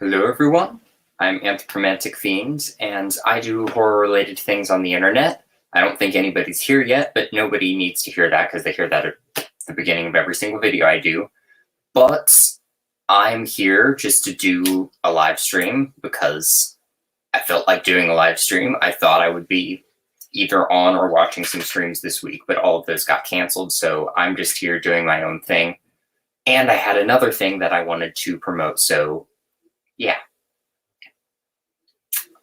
Hello everyone, I'm Anthro Fiends, and I do horror-related things on the internet. I don't think anybody's here yet, but nobody needs to hear that because they hear that at the beginning of every single video I do. But I'm here just to do a live stream because I felt like doing a live stream. I thought I would be either on or watching some streams this week, but all of those got canceled, so I'm just here doing my own thing. And I had another thing that I wanted to promote, so yeah.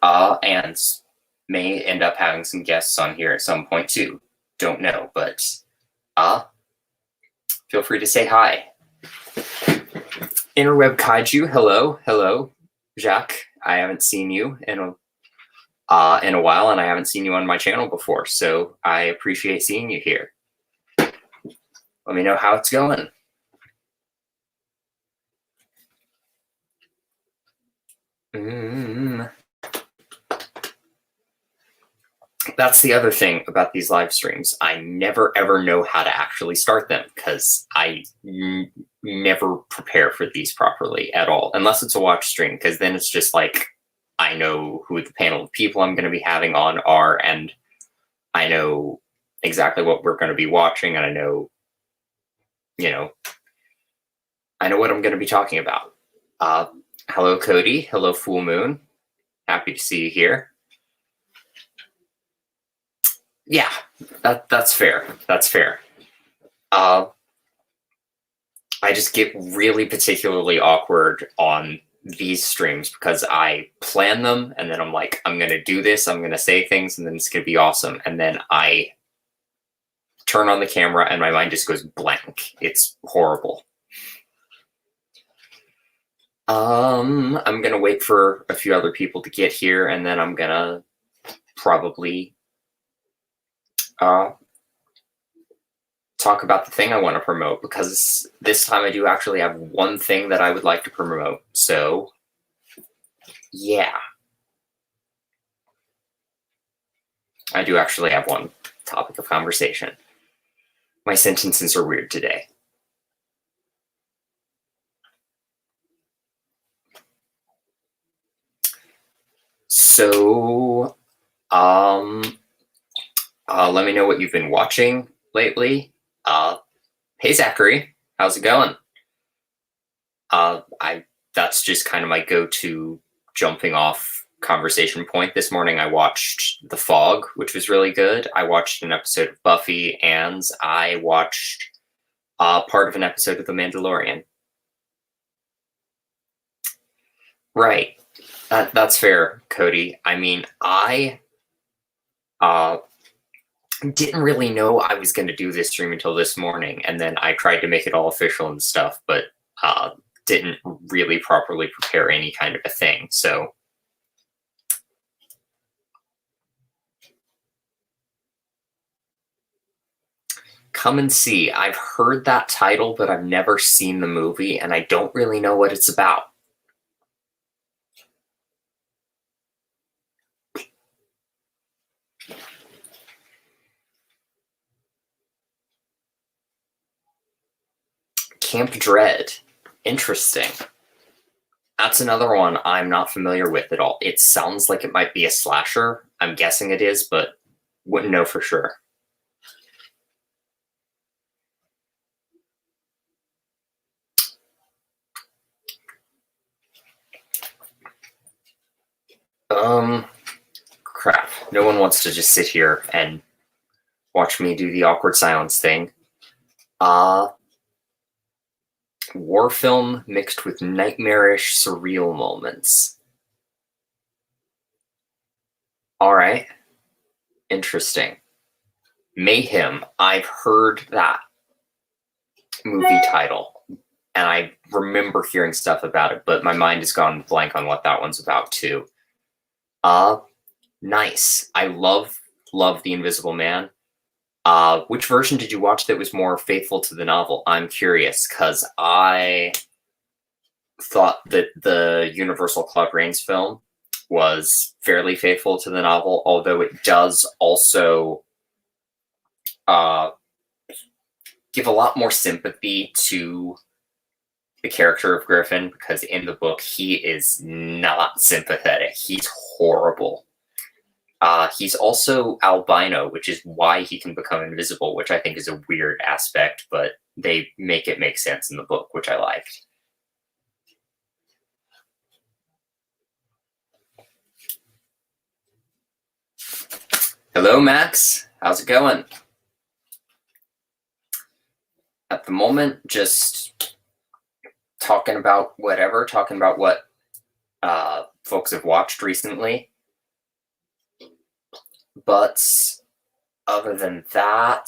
And may end up having some guests on here at some point too. Don't know, but feel free to say hi. Interweb Kaiju, hello, Jacques. I haven't seen you in a while, and I haven't seen you on my channel before, so I appreciate seeing you here. Let me know how it's going. That's the other thing about these live streams. I never ever know how to actually start them because I never prepare for these properly at all, unless it's a watch stream, because then it's just like I know who the panel of people I'm going to be having on are, and I know exactly what we're going to be watching, and I know what I'm going to be talking about. Hello, Cody. Hello, Full Moon. Happy to see you here. Yeah, that's fair. That's fair. I just get really particularly awkward on these streams because I plan them and then I'm like, I'm going to do this, I'm going to say things, and then it's going to be awesome. And then I turn on the camera and my mind just goes blank. It's horrible. I'm going to wait for a few other people to get here, and then I'm going to probably talk about the thing I want to promote, because this time I do actually have one thing that I would like to promote. So, yeah. I do actually have one topic of conversation. My sentences are weird today. So, let me know what you've been watching lately. Hey Zachary, how's it going? That's just kind of my go-to jumping off conversation point. This morning I watched The Fog, which was really good. I watched an episode of Buffy, and I watched part of an episode of The Mandalorian. Right. That's fair, Cody. I mean, I didn't really know I was going to do this stream until this morning, and then I tried to make it all official and stuff, but didn't really properly prepare any kind of a thing, so. Come and See. I've heard that title, but I've never seen the movie, and I don't really know what it's about. Camp Dread. Interesting. That's another one I'm not familiar with at all. It sounds like it might be a slasher. I'm guessing it is, but wouldn't know for sure. Crap. No one wants to just sit here and watch me do the awkward silence thing. War film mixed with nightmarish, surreal moments. All right. Interesting. Mayhem. I've heard that movie title, and I remember hearing stuff about it, but my mind has gone blank on what that one's about too. Nice. I love The Invisible Man. Which version did you watch that was more faithful to the novel? I'm curious, because I thought that the Universal Claude Rains film was fairly faithful to the novel, although it does also give a lot more sympathy to the character of Griffin, because in the book he is not sympathetic. He's horrible. He's also albino, which is why he can become invisible, which I think is a weird aspect, but they make it make sense in the book, which I liked. Hello, Max. How's it going? At the moment, just talking about whatever, talking about what folks have watched recently. But other than that,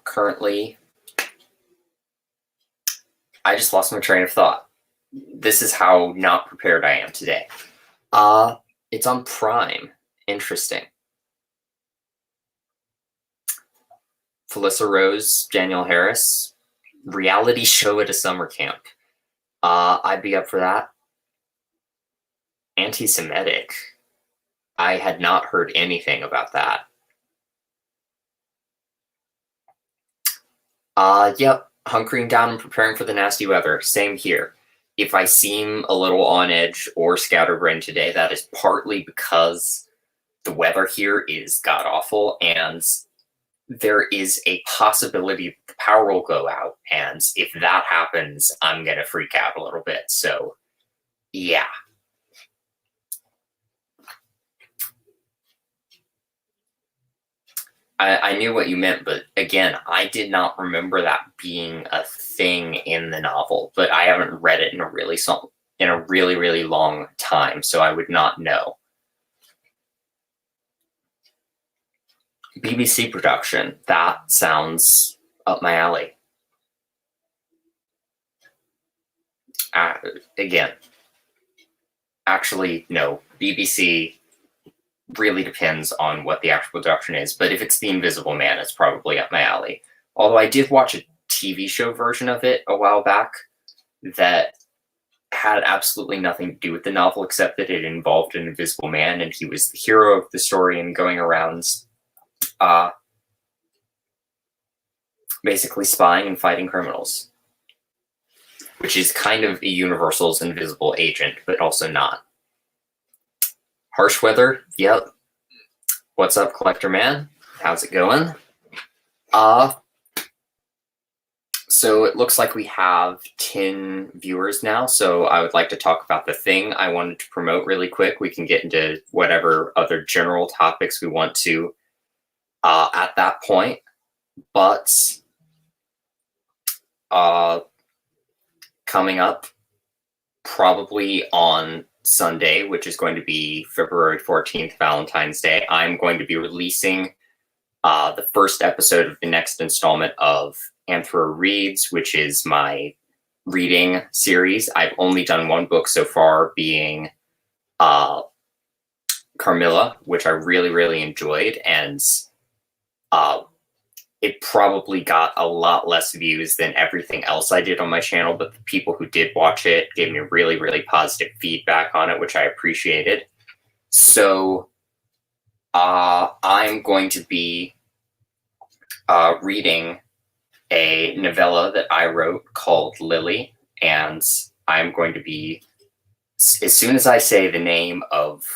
currently, I just lost my train of thought. This is how not prepared I am today. It's on Prime. Interesting. Felissa Rose, Danielle Harris, reality show at a summer camp. I'd be up for that. Anti-Semitic. I had not heard anything about that. Yep, hunkering down and preparing for the nasty weather. Same here. If I seem a little on edge or scatterbrained today, that is partly because the weather here is god-awful, and there is a possibility the power will go out, and if that happens, I'm gonna freak out a little bit, so yeah. I knew what you meant, but again, I did not remember that being a thing in the novel, but I haven't read it in a really long time, so I would not know. BBC production, that sounds up my alley. Again, actually, no, BBC really depends on what the actual production is, but if it's The Invisible Man, it's probably up my alley. Although I did watch a TV show version of it a while back that had absolutely nothing to do with the novel except that it involved an invisible man, and he was the hero of the story and going around basically spying and fighting criminals, which is kind of a Universal's invisible agent, but also not. Harsh Weather, yep. What's up, Collector Man? How's it going? So it looks like we have 10 viewers now, so I would like to talk about the thing I wanted to promote really quick. We can get into whatever other general topics we want to at that point, but coming up probably on Sunday, which is going to be February 14th, Valentine's Day, I'm going to be releasing the first episode of the next installment of Anthro Reads, which is my reading series. I've only done one book so far, being Carmilla, which I really enjoyed, and it probably got a lot less views than everything else I did on my channel, but the people who did watch it gave me really positive feedback on it, which I appreciated. So I'm going to be reading a novella that I wrote called Lily, and I'm going to be, as soon as I say the name of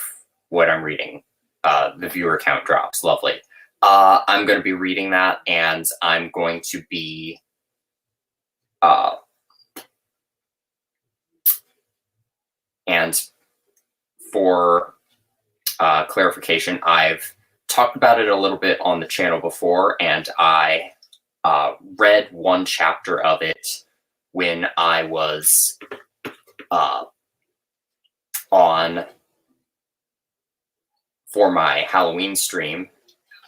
what I'm reading, the viewer count drops. Lovely. I'm going to be reading that, and I'm going to be and for clarification, I've talked about it a little bit on the channel before, and I read one chapter of it when I was on for my Halloween stream.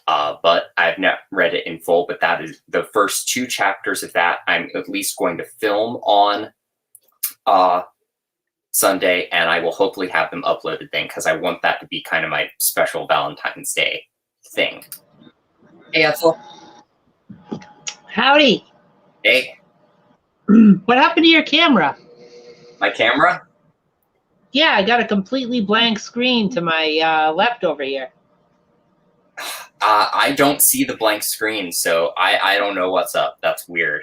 But I've not read it in full, but that is the first 2 chapters of that I'm at least going to film on Sunday, and I will hopefully have them uploaded then, because I want that to be kind of my special Valentine's Day thing. Hey, Ethel. Howdy. Hey. What happened to your camera? My camera? Yeah, I got a completely blank screen to my left over here. I don't see the blank screen, so I don't know what's up. That's weird.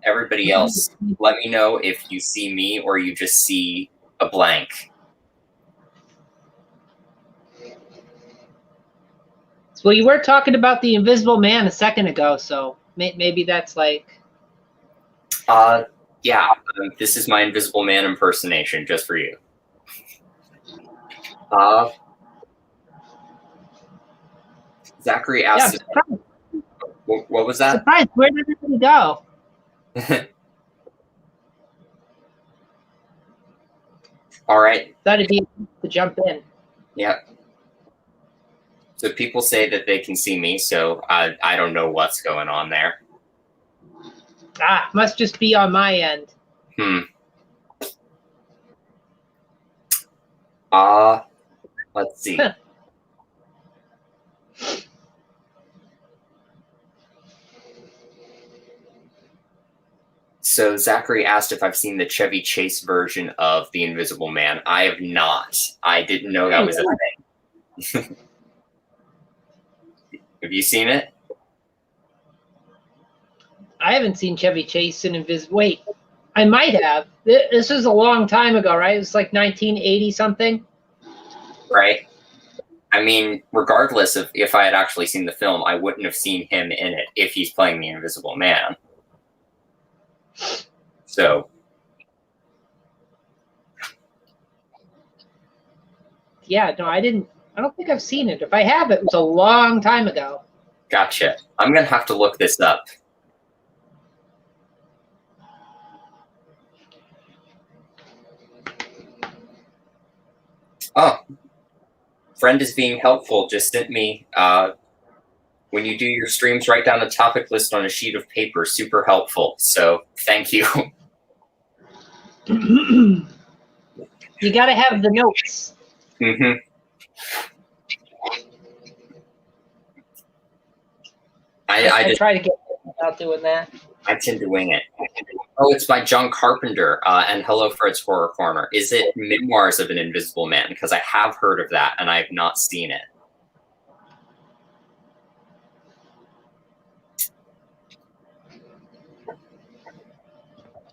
Everybody else, let me know if you see me or you just see a blank. Well, you were talking about the Invisible Man a second ago, so maybe that's like. Yeah, this is my Invisible Man impersonation just for you. Zachary asked. Yeah, what was that? Surprised. Where did everybody go? All right. Thought it'd be to jump in. Yeah. So people say that they can see me, so I don't know what's going on there. Must just be on my end. Let's see. So Zachary asked if I've seen the Chevy Chase version of The Invisible Man. I have not. I didn't know that was a thing. Have you seen it? I haven't seen Chevy Chase in Invisible. Wait, I might have. This was a long time ago, right? It was like 1980 something. Right. I mean, regardless of if I had actually seen the film, I wouldn't have seen him in it if he's playing the Invisible Man. So. Yeah, no, I didn't. I don't think I've seen it. If I have, it was a long time ago. Gotcha. I'm going to have to look this up. Oh, friend is being helpful. Just sent me, when you do your streams, write down the topic list on a sheet of paper. Super helpful. So thank you. You got to have the notes. Mm-hmm. I try to get out doing that. I tend to wing it. Oh, it's by John Carpenter. And hello, Fred's Horror Corner. Is it Memoirs of an Invisible Man? Because I have heard of that, and I have not seen it.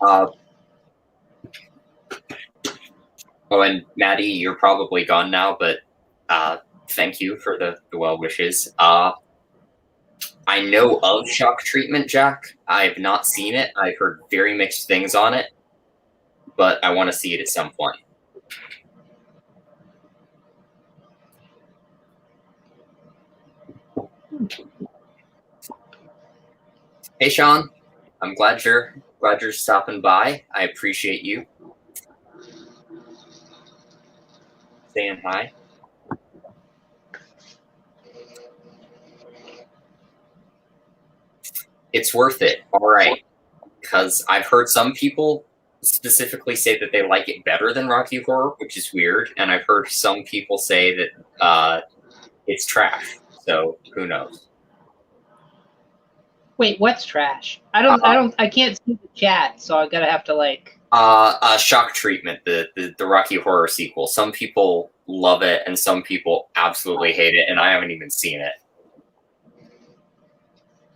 Oh, and Maddie, you're probably gone now, but thank you for the well wishes. I know of Shock Treatment, Jack. I have not seen it. I've heard very mixed things on it, but I want to see it at some point. Hey, Sean. I'm glad you're stopping by. I appreciate you saying hi. It's worth it. All right. Because I've heard some people specifically say that they like it better than Rocky Horror, which is weird. And I've heard some people say that it's trash. So who knows? Wait, what's trash? I can't see the chat, so I gotta have to like. Shock Treatment, the Rocky Horror sequel. Some people love it, and some people absolutely hate it, and I haven't even seen it.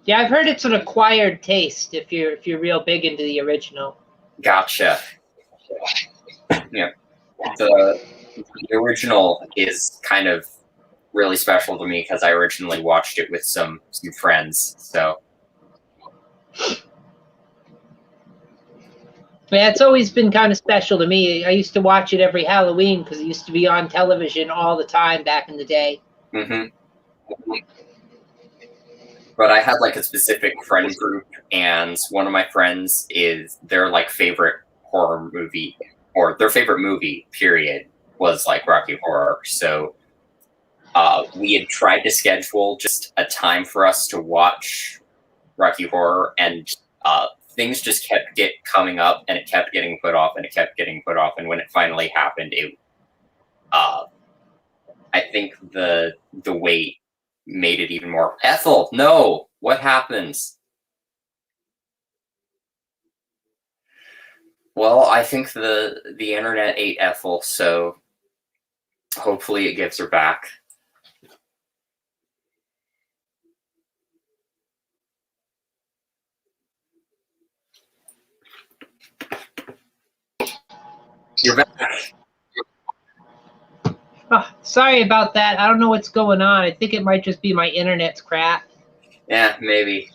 Yeah, I've heard it's an acquired taste if you're real big into the original. Gotcha. Yeah, the original is kind of really special to me because I originally watched it with some friends. So. Yeah, it's always been kind of special to me. I used to watch it every Halloween because it used to be on television all the time back in the day. Mm-hmm. But I had like a specific friend group, and one of my friends is their like favorite horror movie, or their favorite movie, period, was like Rocky Horror. So we had tried to schedule just a time for us to watch Rocky Horror, and things just kept coming up, and it kept getting put off, and it kept getting put off. And when it finally happened, I think the wait made it even more. Ethel, no, what happens? Well, I think the internet ate Ethel, so hopefully it gives her back. You're back. Oh, sorry about that. I don't know what's going on. I think it might just be my internet's crap. Yeah, maybe.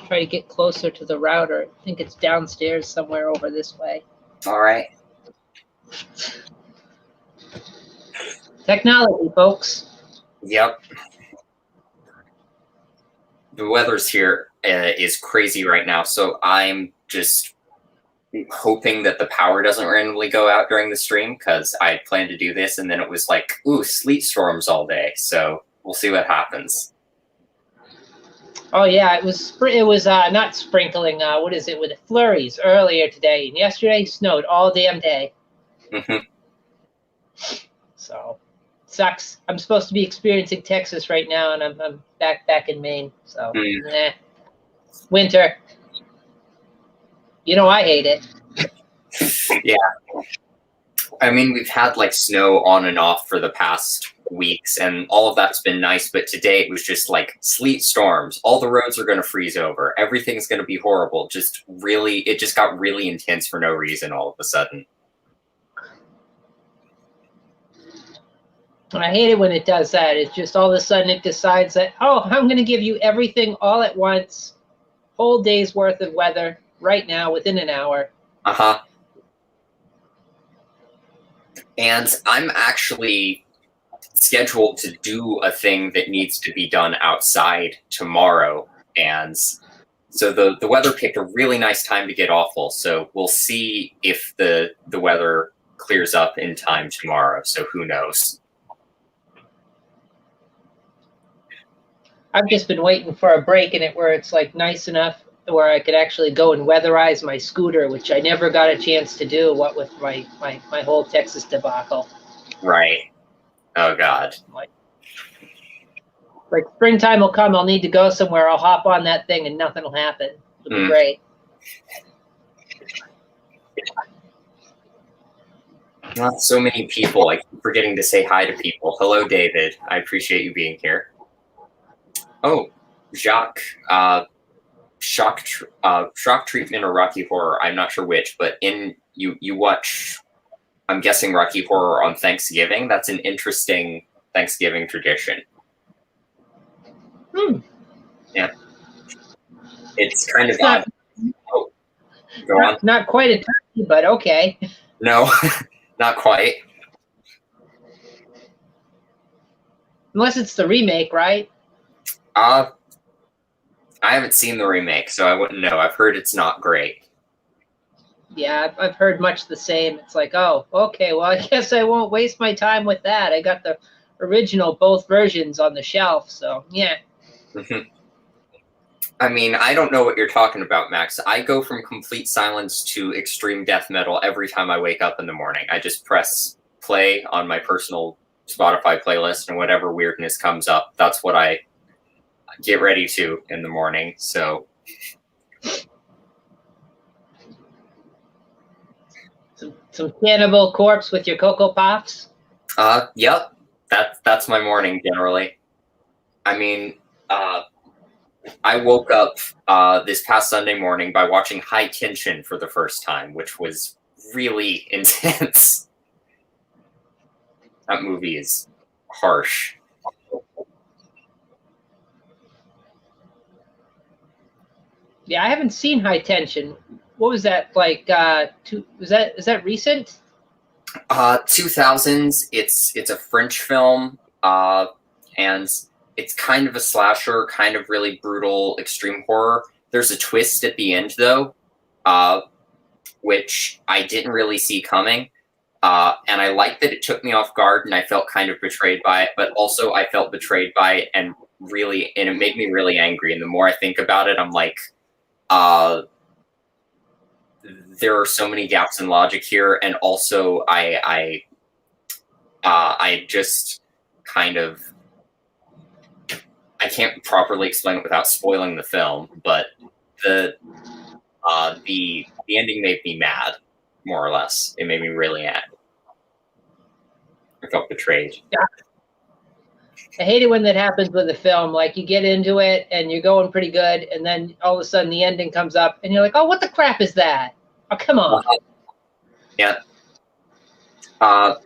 Try to get closer to the router. I think it's downstairs somewhere over this way. All right. Technology, folks. Yep. The weather's here is crazy right now, so I'm just hoping that the power doesn't randomly go out during the stream because I planned to do this, and then it was like, ooh, sleet storms all day. So we'll see what happens. Oh yeah, it was not sprinkling. What is it with the flurries earlier today, and yesterday snowed all damn day. Mm-hmm. So sucks. I'm supposed to be experiencing Texas right now, and I'm back in Maine. So winter. You know I hate it. Yeah. I mean, we've had like snow on and off for the past weeks, and all of that's been nice. But today it was just like sleet storms. All the roads are going to freeze over. Everything's going to be horrible. It just got really intense for no reason all of a sudden. And I hate it when it does that. It's just all of a sudden it decides that, oh, I'm going to give you everything all at once, whole day's worth of weather right now within an hour. Uh-huh. And I'm actually scheduled to do a thing that needs to be done outside tomorrow. And so the weather picked a really nice time to get awful. So we'll see if the weather clears up in time tomorrow. So who knows? I've just been waiting for a break in it where it's like nice enough where I could actually go and weatherize my scooter, which I never got a chance to do, what with my whole Texas debacle. Right. Oh, God. Like springtime will come, I'll need to go somewhere, I'll hop on that thing and nothing will happen. It'll be great. Not so many people. I keep forgetting to say hi to people. Hello, David. I appreciate you being here. Oh, Jacques. Shock treatment or Rocky Horror. I'm not sure which, but you watch, I'm guessing, Rocky Horror on Thanksgiving. That's an interesting Thanksgiving tradition. Yeah. It's kind of odd. Oh, go on. Not quite a turkey, but okay. No, not quite. Unless it's the remake, right? I haven't seen the remake, so I wouldn't know. I've heard it's not great. Yeah, I've heard much the same. It's like, oh, okay, well, I guess I won't waste my time with that. I got the original, both versions on the shelf, so yeah. I mean, I don't know what you're talking about, Max. I go from complete silence to extreme death metal every time I wake up in the morning. I just press play on my personal Spotify playlist, and whatever weirdness comes up, that's what I get ready to in the morning. So some Cannibal Corpse with your Cocoa Puffs. Yep, that's my morning generally. I mean, I woke up this past Sunday morning by watching High Tension for the first time, which was really intense. That movie is harsh. Yeah, I haven't seen High Tension. What was that like? Is that recent? 2000s. It's a French film, and it's kind of a slasher, kind of really brutal, extreme horror. There's a twist at the end, though, which I didn't really see coming. And I like that it took me off guard, and I felt kind of betrayed by it. But also, I felt betrayed by it, and it made me really angry. And the more I think about it, I'm like, there are so many gaps in logic here, and also I just kind of, I can't properly explain it without spoiling the film, but the ending made me mad, more or less. It made me really mad. I felt betrayed. Yeah. I hate it when that happens with a film. Like you get into it and you're going pretty good, and then all of a sudden the ending comes up, and you're like, "Oh, what the crap is that?" Oh, come on. Yeah. I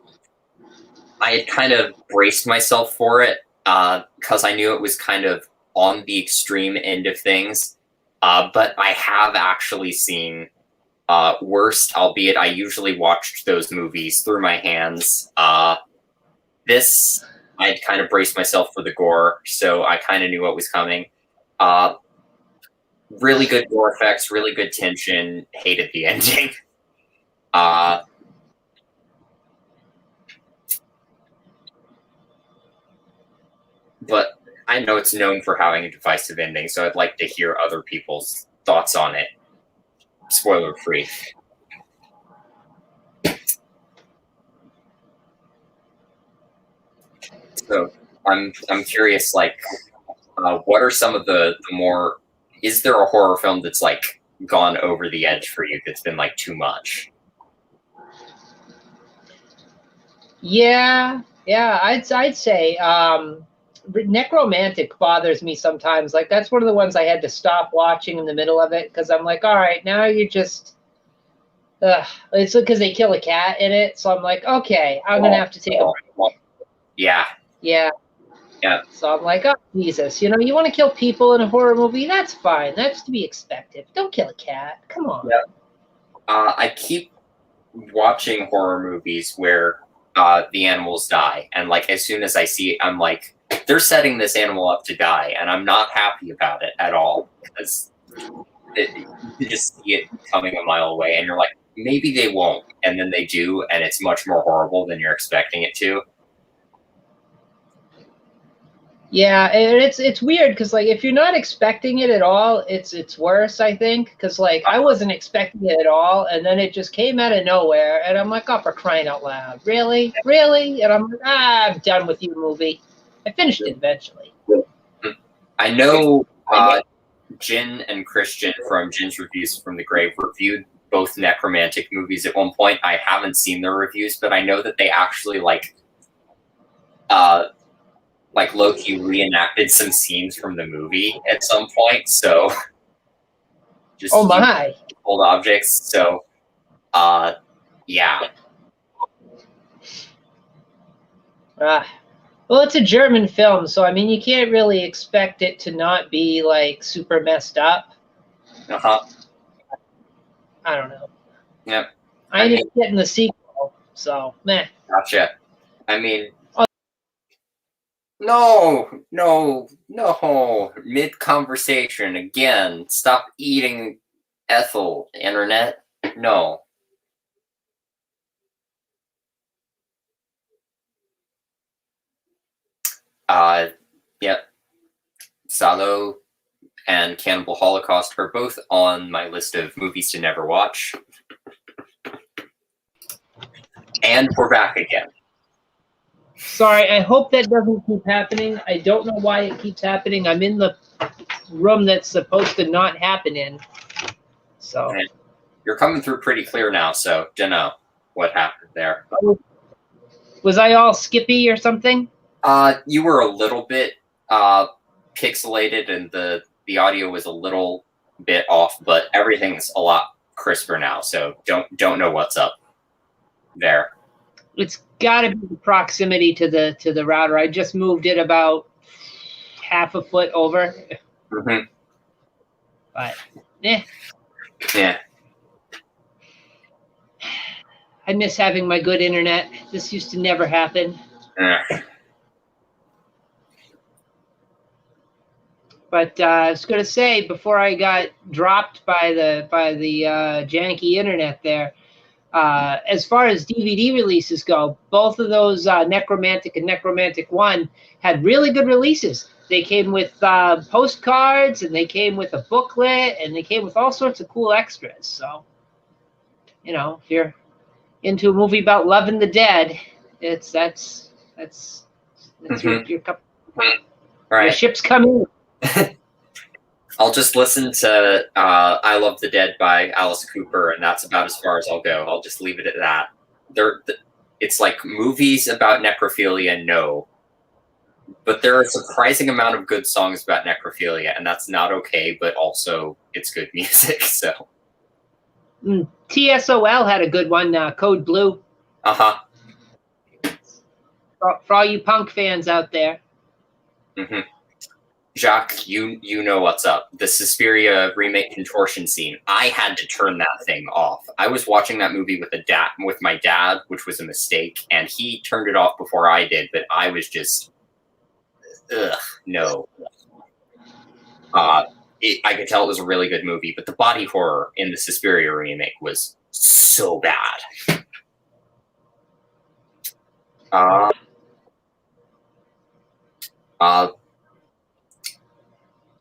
had kind of braced myself for it because I knew it was kind of on the extreme end of things. But I have actually seen worst, albeit I usually watched those movies through my hands. This, I'd kind of braced myself for the gore, so I kind of knew what was coming. Really good gore effects, really good tension. Hated the ending. But I know it's known for having a divisive ending, so I'd like to hear other people's thoughts on it. Spoiler free. So I'm curious, like, what are some of the more? Is there a horror film that's like gone over the edge for you? That's been like too much? Yeah, I'd say necromantic bothers me sometimes. Like that's one of the ones I had to stop watching in the middle of it because I'm like, all right, now you're just. It's because they kill a cat in it, so I'm like, okay, I'm gonna have to take a break. Yeah. Yeah. Yeah. So I'm like, oh Jesus, you want to kill people in a horror movie? That's fine. That's to be expected. Don't kill a cat. Come on. Yeah. I keep watching horror movies where the animals die, and like as soon as I see it, I'm like, they're setting this animal up to die, and I'm not happy about it at all because you just see it coming a mile away, and you're like, maybe they won't, and then they do, and it's much more horrible than you're expecting it to. Yeah, and it's weird because like if you're not expecting it at all, it's worse. I think because like I wasn't expecting it at all, and then it just came out of nowhere, and I'm like, oh, for crying out loud, really, really? And I'm like, I'm done with you, movie. I finished it eventually. I know Jin and Christian from Jin's Reviews from the Grave reviewed both necromantic movies at one point. I haven't seen their reviews, but I know that they actually like low-key reenacted some scenes from the movie at some point. So just Oh my! old objects. So yeah. Well, it's a German film, so I mean, you can't really expect it to not be like super messed up. I don't know. Yep. I ended up getting the sequel, so meh. Gotcha. I mean, no. Mid conversation again. Stop eating Ethel, internet. No. Yep. Salo and Cannibal Holocaust are both on my list of movies to never watch. And we're back again. Sorry, I hope that doesn't keep happening. I don't know why it keeps happening. I'm in the room that's supposed to not happen in. So And you're coming through pretty clear now, so don't know what happened there. Was I all skippy or something? You were a little bit pixelated, and the audio was a little bit off, but everything's a lot crisper now. So don't know what's up there. It's got to be the proximity to the router. I just moved it about half a foot over. Mm-hmm. But yeah. I miss having my good internet. This used to never happen. But I was going to say before I got dropped by the janky internet there, as far as DVD releases go, both of those Necromantic and Necromantic 1 had really good releases. They came with postcards, and they came with a booklet, and they came with all sorts of cool extras. So, if you're into a movie about loving the dead, that's your cup. Right. The ship's coming. I'll just listen to I Love the Dead by Alice Cooper, and that's about as far as I'll go. I'll just leave it at that. It's like movies about necrophilia, no. But there are a surprising amount of good songs about necrophilia, and that's not okay, but also it's good music, so. TSOL had a good one, Code Blue. Uh-huh. For all you punk fans out there. Mm-hmm. Jacques, you know what's up. The Suspiria remake contortion scene. I had to turn that thing off. I was watching that movie with my dad, which was a mistake, and he turned it off before I did, but I was just, no. I could tell it was a really good movie, but the body horror in the Suspiria remake was so bad.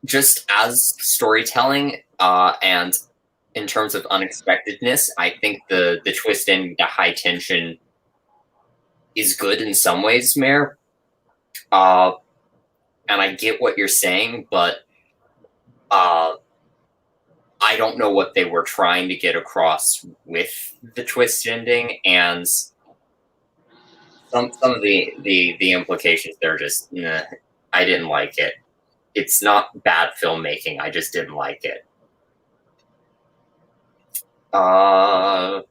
Just as storytelling, and in terms of unexpectedness, I think the twist in the high tension is good in some ways, Mare. And I get what you're saying, but I don't know what they were trying to get across with the twist ending, and some of the implications there just, I didn't like it. It's not bad filmmaking. I just didn't like it. Where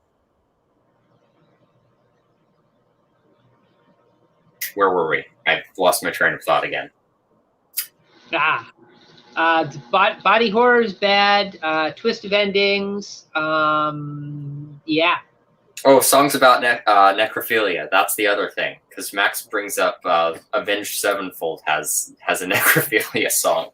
were we? I've lost my train of thought again. Body horror is bad. Twist of endings. Yeah. Oh, songs about necrophilia. That's the other thing. Because Max brings up Avenged Sevenfold has a necrophilia song.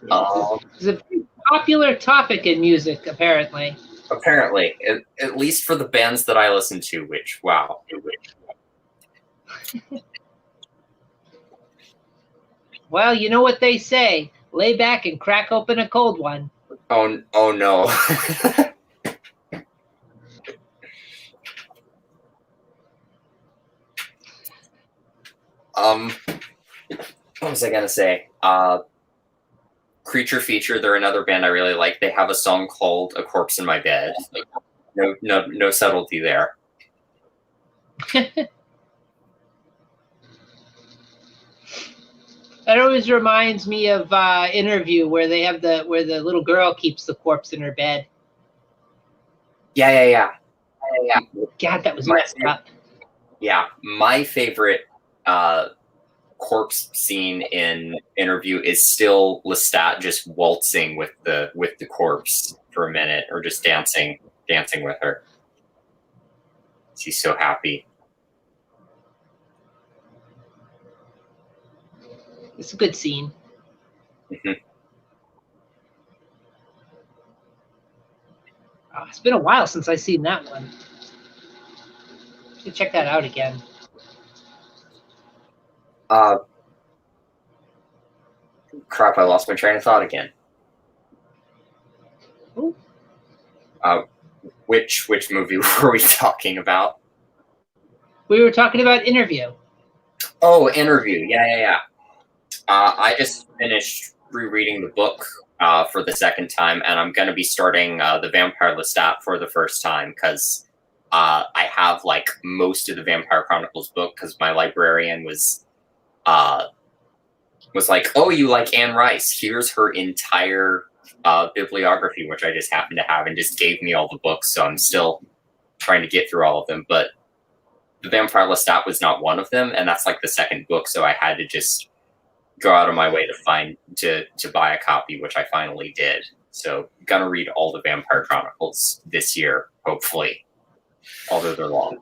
It's a very popular topic in music, apparently. Apparently, at least for the bands that I listen to, which, wow. Well, you know what they say. Lay back and crack open a cold one. Oh no. What was I gonna say? Creature Feature, they're another band I really like. They have a song called "A Corpse in My Bed." No subtlety there. That always reminds me of Interview, where they have where the little girl keeps the corpse in her bed. Yeah. God, that was messed up. Yeah, my favorite corpse scene in Interview is still Lestat just waltzing with the corpse for a minute, or just dancing with her. She's so happy. It's a good scene. Mm-hmm. It's been a while since I've seen that one. Should check that out again. Crap, I lost my train of thought again. Ooh. Which movie were we talking about? We were talking about Interview. Oh, Interview. Yeah. I just finished rereading the book for the second time, and I'm going to be starting the Vampire Lestat for the first time, because I have like most of the Vampire Chronicles book, because my librarian was like, "Oh, you like Anne Rice? Here's her entire bibliography," which I just happened to have, and just gave me all the books. So I'm still trying to get through all of them, but the Vampire Lestat was not one of them, and that's like the second book, so I had to just go out of my way to buy a copy, which I finally did. So I'm gonna read all the Vampire Chronicles this year, hopefully, although they're long.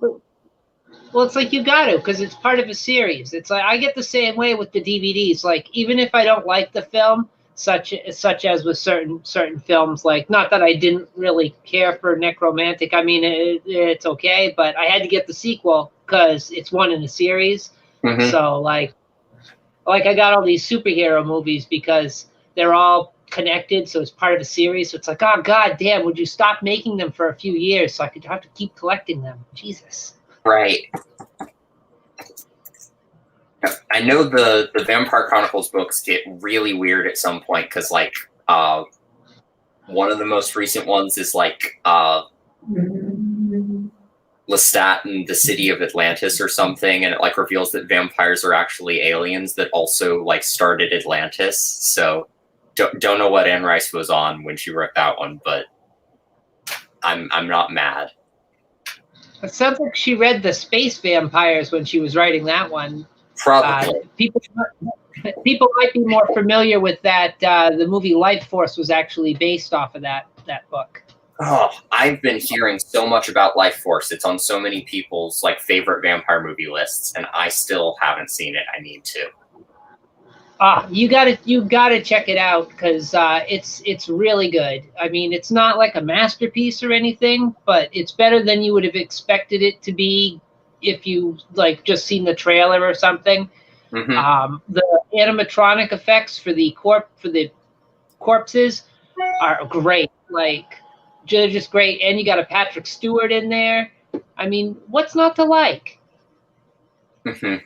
Well, it's like you got to, because it's part of a series. It's like I get the same way with the DVDs. Like, even if I don't like the film, such as with certain films, like, not that I didn't really care for Necromantic. I mean, it's okay, but I had to get the sequel because it's one in a series. Mm-hmm. So like I got all these superhero movies because they're all connected, so it's part of a series. So it's like, oh god damn, would you stop making them for a few years so I could have to keep collecting them? Jesus. Right. I know the Vampire Chronicles books get really weird at some point, because like one of the most recent ones is like Lestat in the city of Atlantis or something, and it like reveals that vampires are actually aliens that also like started Atlantis. So Don't know what Anne Rice was on when she wrote that one, but I'm not mad. It sounds like she read the Space Vampires when she was writing that one. Probably. People might be more familiar with that. The movie Life Force was actually based off of that book. Oh, I've been hearing so much about Life Force. It's on so many people's like favorite vampire movie lists, and I still haven't seen it. I need to. You gotta check it out because it's really good. I mean, it's not like a masterpiece or anything, but it's better than you would have expected it to be if you like just seen the trailer or something. Mm-hmm. The animatronic effects for the corpses are great. Like, just great, and you got a Patrick Stewart in there. I mean, what's not to like? Mm-hmm.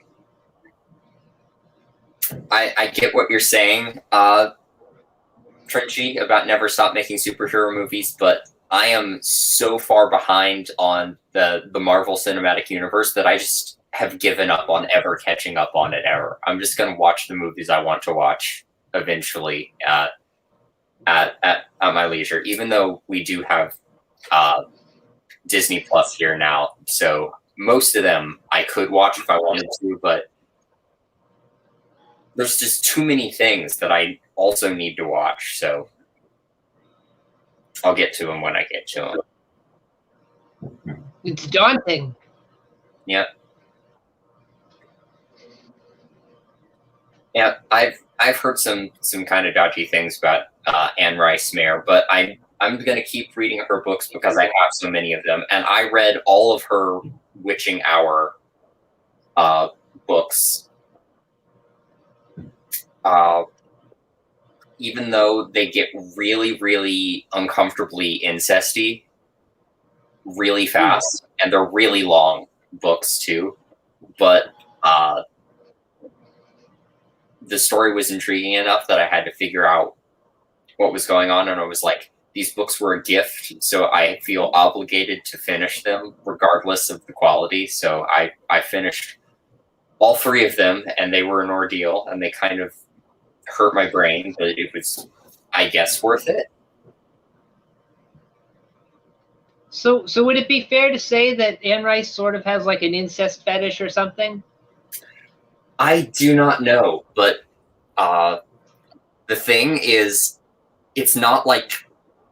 I get what you're saying, Trenchy, about never stop making superhero movies, but I am so far behind on the Marvel Cinematic Universe that I just have given up on ever catching up on it ever. I'm just going to watch the movies I want to watch eventually at my leisure, even though we do have Disney Plus here now. So most of them I could watch if I wanted to, but there's just too many things that I also need to watch. So I'll get to them when I get to them. It's daunting. Yep. Yeah, I've heard some kind of dodgy things about Anne Rice Mayer, but I'm going to keep reading her books because I have so many of them, and I read all of her Witching Hour books, even though they get really, really uncomfortably incesty really fast, and they're really long books too, but the story was intriguing enough that I had to figure out what was going on, and I was like, these books were a gift, so I feel obligated to finish them regardless of the quality. So I finished all 3 of them, and they were an ordeal, and they kind of hurt my brain, but it was, I guess, worth it. So would it be fair to say that Anne Rice sort of has like an incest fetish or something? I do not know, but the thing is, it's not like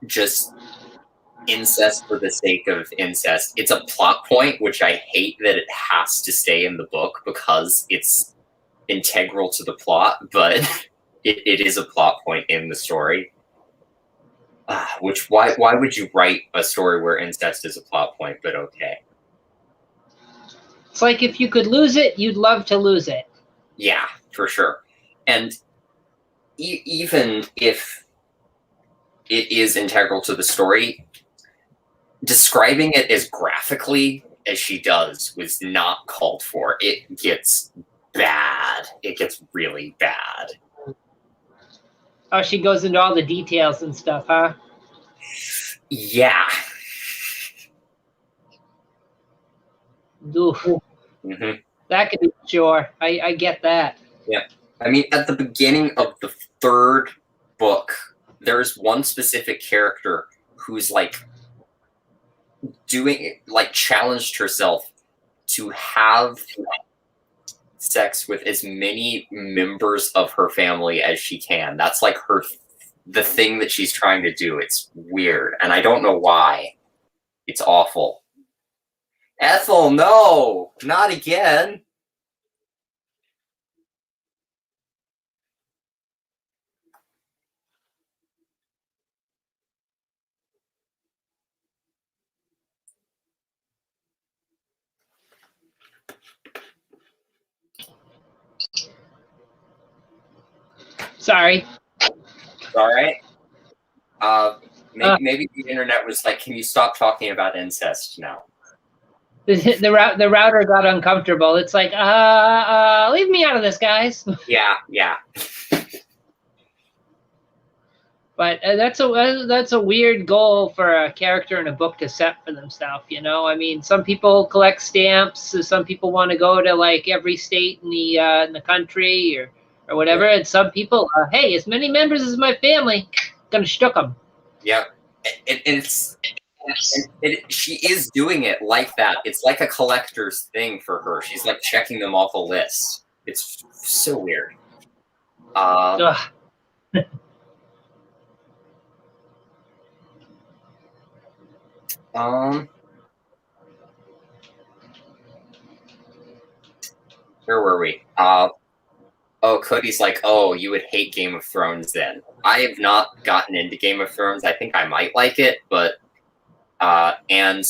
just incest for the sake of incest. It's a plot point, which I hate that it has to stay in the book because it's integral to the plot, but it is a plot point in the story. Why would you write a story where incest is a plot point, but okay. It's like if you could lose it, you'd love to lose it. Yeah, for sure. And even if it is integral to the story, describing it as graphically as she does was not called for. It gets bad. It gets really bad. Oh, she goes into all the details and stuff, huh? Yeah. Oof. Mm-hmm. That could be sure. I get that. Yeah. I mean, at the beginning of the 3rd book, there's one specific character who's like challenged herself to have sex with as many members of her family as she can. That's like the thing that she's trying to do. It's weird, and I don't know why. It's awful. Ethel, no, not again. Sorry. All right. Maybe the internet was like, "Can you stop talking about incest now?" The router got uncomfortable. It's like, leave me out of this, guys. Yeah. But that's a weird goal for a character in a book to set for themselves. You know, I mean, some people collect stamps. Some people want to go to like every state in the country, or whatever. And some people, hey, as many members as my family, gonna shtuck them. Yep. She is doing it like that. It's like a collector's thing for her. She's like checking them off a list. It's so weird. Ugh. Where were we? Cody's like, oh, you would hate Game of Thrones then. I have not gotten into Game of Thrones. I think I might like it, but and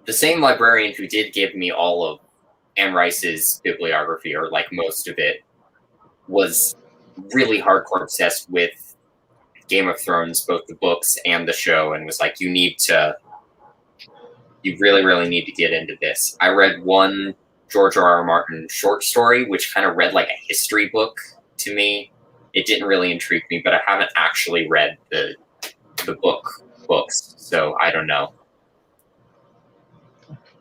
the same librarian who did give me all of Anne Rice's bibliography, or like most of it, was really hardcore obsessed with Game of Thrones, both the books and the show, and was like, you really, really need to get into this. I read one George R.R. Martin short story, which kind of read like a history book to me. It didn't really intrigue me, but I haven't actually read the books, so I don't know.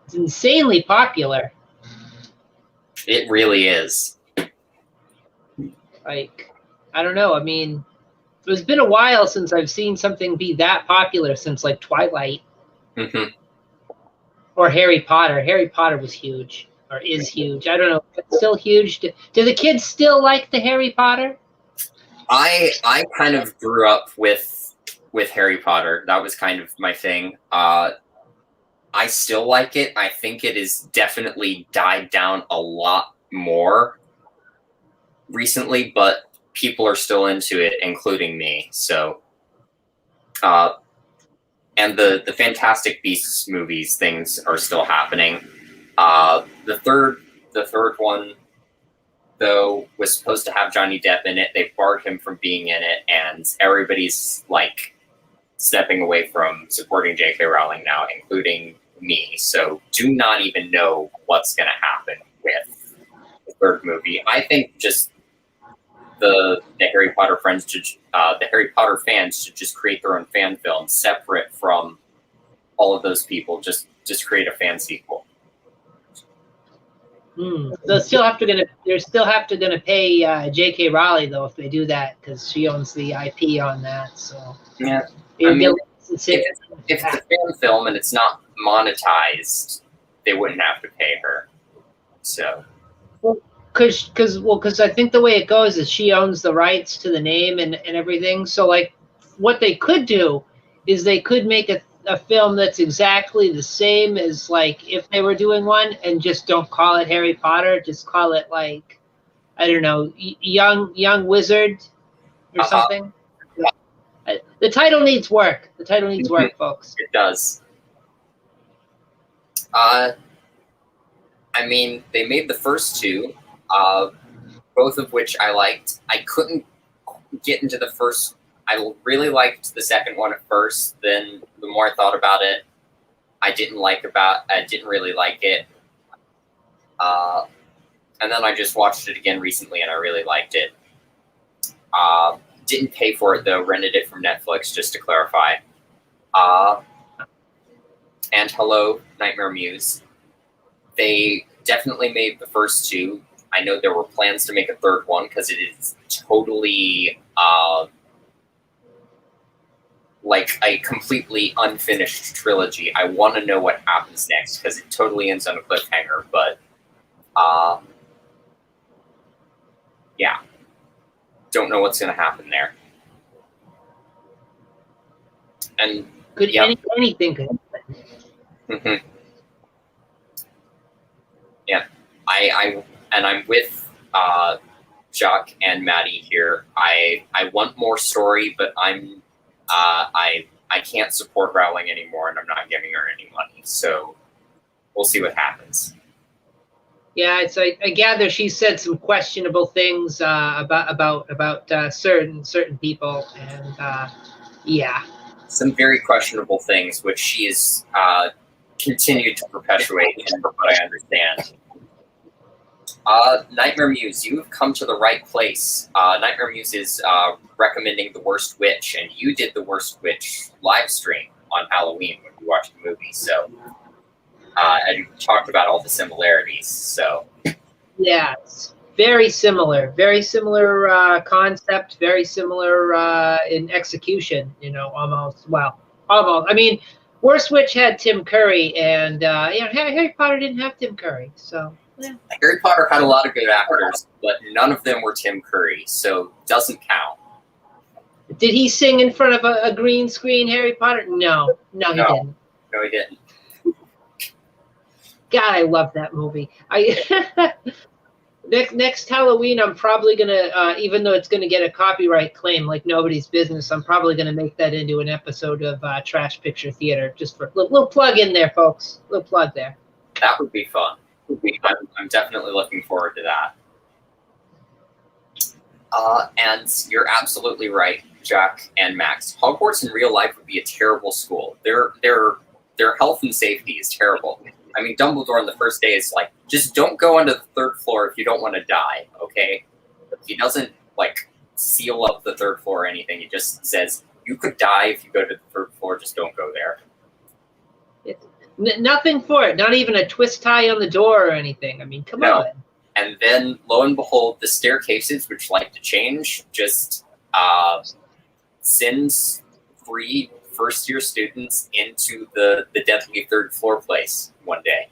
It's insanely popular. It really is. Like, I don't know. I mean, it's been a while since I've seen something be that popular, since like Twilight. Mm-hmm. Or Harry Potter. Harry Potter was huge, or is huge. I don't know. It's still huge. Do the kids still like the Harry Potter? I kind of grew up with Harry Potter. That was kind of my thing. I still like it. I think it has definitely died down a lot more recently, but people are still into it, including me. So, and the Fantastic Beasts movies, things are still happening. The third one, though, was supposed to have Johnny Depp in it. They barred him from being in it, and everybody's like stepping away from supporting J.K. Rowling now, including me. So do not even know what's going to happen with the third movie. I think just the Harry Potter the Harry Potter fans should just create their own fan film separate from all of those people. Just create a fan sequel. They're still have to gonna pay J.K. Rowling though if they do that, because she owns the IP on that. So yeah, I mean, if it's a fan film and it's not monetized, they wouldn't have to pay her. So, because I think the way it goes is she owns the rights to the name and everything. So like, what they could do is they could make a film that's exactly the same as like if they were doing one, and just don't call it Harry Potter, just call it like, I don't know, young wizard or something. The title needs work. The title needs work, folks. It does. I mean, they made the first two, both of which I liked. I couldn't get into the first. I really liked the second one at first. Then the more I thought about it, I didn't really like it. And then I just watched it again recently, and I really liked it. Didn't pay for it though. Rented it from Netflix, just to clarify. And hello, Nightmare Muse. They definitely made the first two. I know there were plans to make a third one because it is totally like a completely unfinished trilogy. I want to know what happens next because it totally ends on a cliffhanger. But yeah, don't know what's going to happen there. And anything could happen. Mm-hmm. Yeah, I'm with Jacques and Maddie here. I want more story, but I can't support Rowling anymore, and I'm not giving her any money. So we'll see what happens. Yeah, it's I gather she said some questionable things about certain people, and yeah, some very questionable things, which she is continued to perpetuate, from what I understand. Nightmare Muse, you have come to the right place. Nightmare Muse is recommending The Worst Witch, and you did The Worst Witch live stream on Halloween when we watched the movie. So, and you talked about all the similarities. So, yeah, Very similar concept, very similar in execution. You know, almost. Well, almost. I mean, Worst Witch had Tim Curry, and Harry Potter didn't have Tim Curry, so. Yeah. Harry Potter had a lot of good actors, but none of them were Tim Curry, so doesn't count. Did he sing in front of a green screen, Harry Potter? No, he didn't. No, he didn't. God, I love that movie. Next Halloween, I'm probably gonna, even though it's gonna get a copyright claim like nobody's business, I'm probably gonna make that into an episode of Trash Picture Theater. Just for little plug in there, folks. Little plug there. That would be fun. I'm definitely looking forward to that. And you're absolutely right, Jack and Max. Hogwarts in real life would be a terrible school. Their health and safety is terrible. I mean, Dumbledore on the first day is like, just don't go onto the third floor if you don't want to die, okay? He doesn't, like, seal up the third floor or anything. He just says, you could die if you go to the third floor, just don't go there. Nothing for it. Not even a twist tie on the door or anything. I mean, come on. And then, lo and behold, the staircases, which like to change, just sends 3 first-year students into the deadly third floor place one day.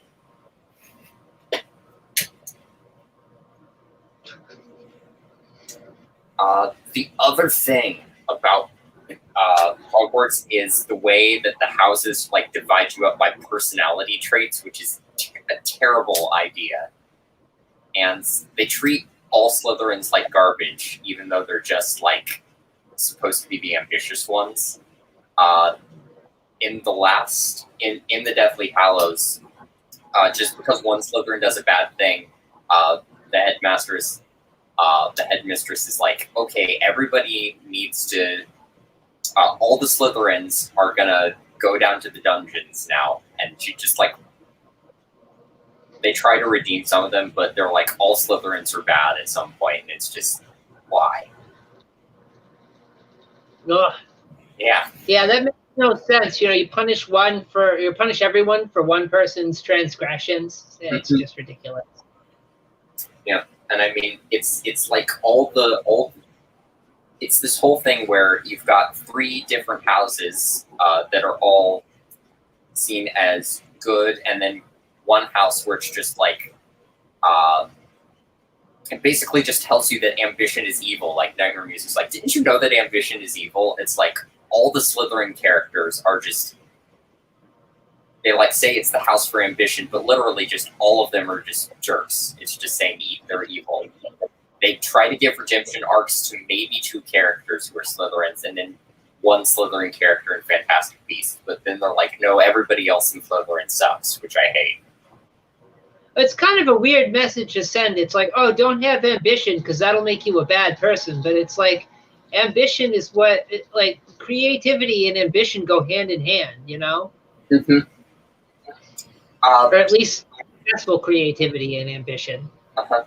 The other thing about Hogwarts is the way that the houses like divide you up by personality traits, which is a terrible idea. And they treat all Slytherins like garbage, even though they're just like supposed to be the ambitious ones. In the Deathly Hallows, just because one Slytherin does a bad thing, the headmistress is like, okay, everybody needs to. All the Slytherins are gonna go down to the dungeons now, and she just like. They try to redeem some of them, but they're like, all Slytherins are bad at some point, and it's just, why? Ugh. Yeah. Yeah, that makes no sense. You know, you punish everyone for one person's transgressions. It's just ridiculous. Yeah, and I mean, it's like it's this whole thing where you've got 3 different houses that are all seen as good, and then one house where it's just like, it basically just tells you that ambition is evil. Like Nightmare Muse is like, didn't you know that ambition is evil? It's like all the Slytherin characters are just, they like say it's the house for ambition, but literally just all of them are just jerks. It's just saying they're evil. They try to give redemption arcs to maybe 2 characters who are Slytherins, and then 1 Slytherin character in Fantastic Beasts. But then they're like, no, everybody else in Slytherin sucks, which I hate. It's kind of a weird message to send. It's like, oh, don't have ambition because that'll make you a bad person. But it's like, ambition is what, like, creativity and ambition go hand in hand, you know? Mm-hmm. Or at least successful creativity and ambition. Uh-huh.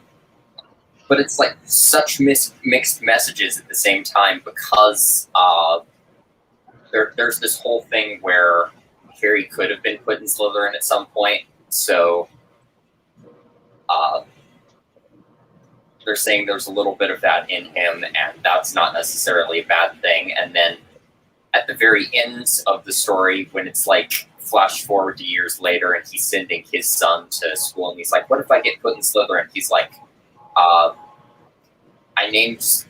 But it's like such mixed messages at the same time because there's this whole thing where Harry could have been put in Slytherin at some point, so they're saying there's a little bit of that in him, and that's not necessarily a bad thing. And then at the very end of the story, when it's like flash forward to years later and he's sending his son to school, and he's like, what if I get put in Slytherin? He's like, I named,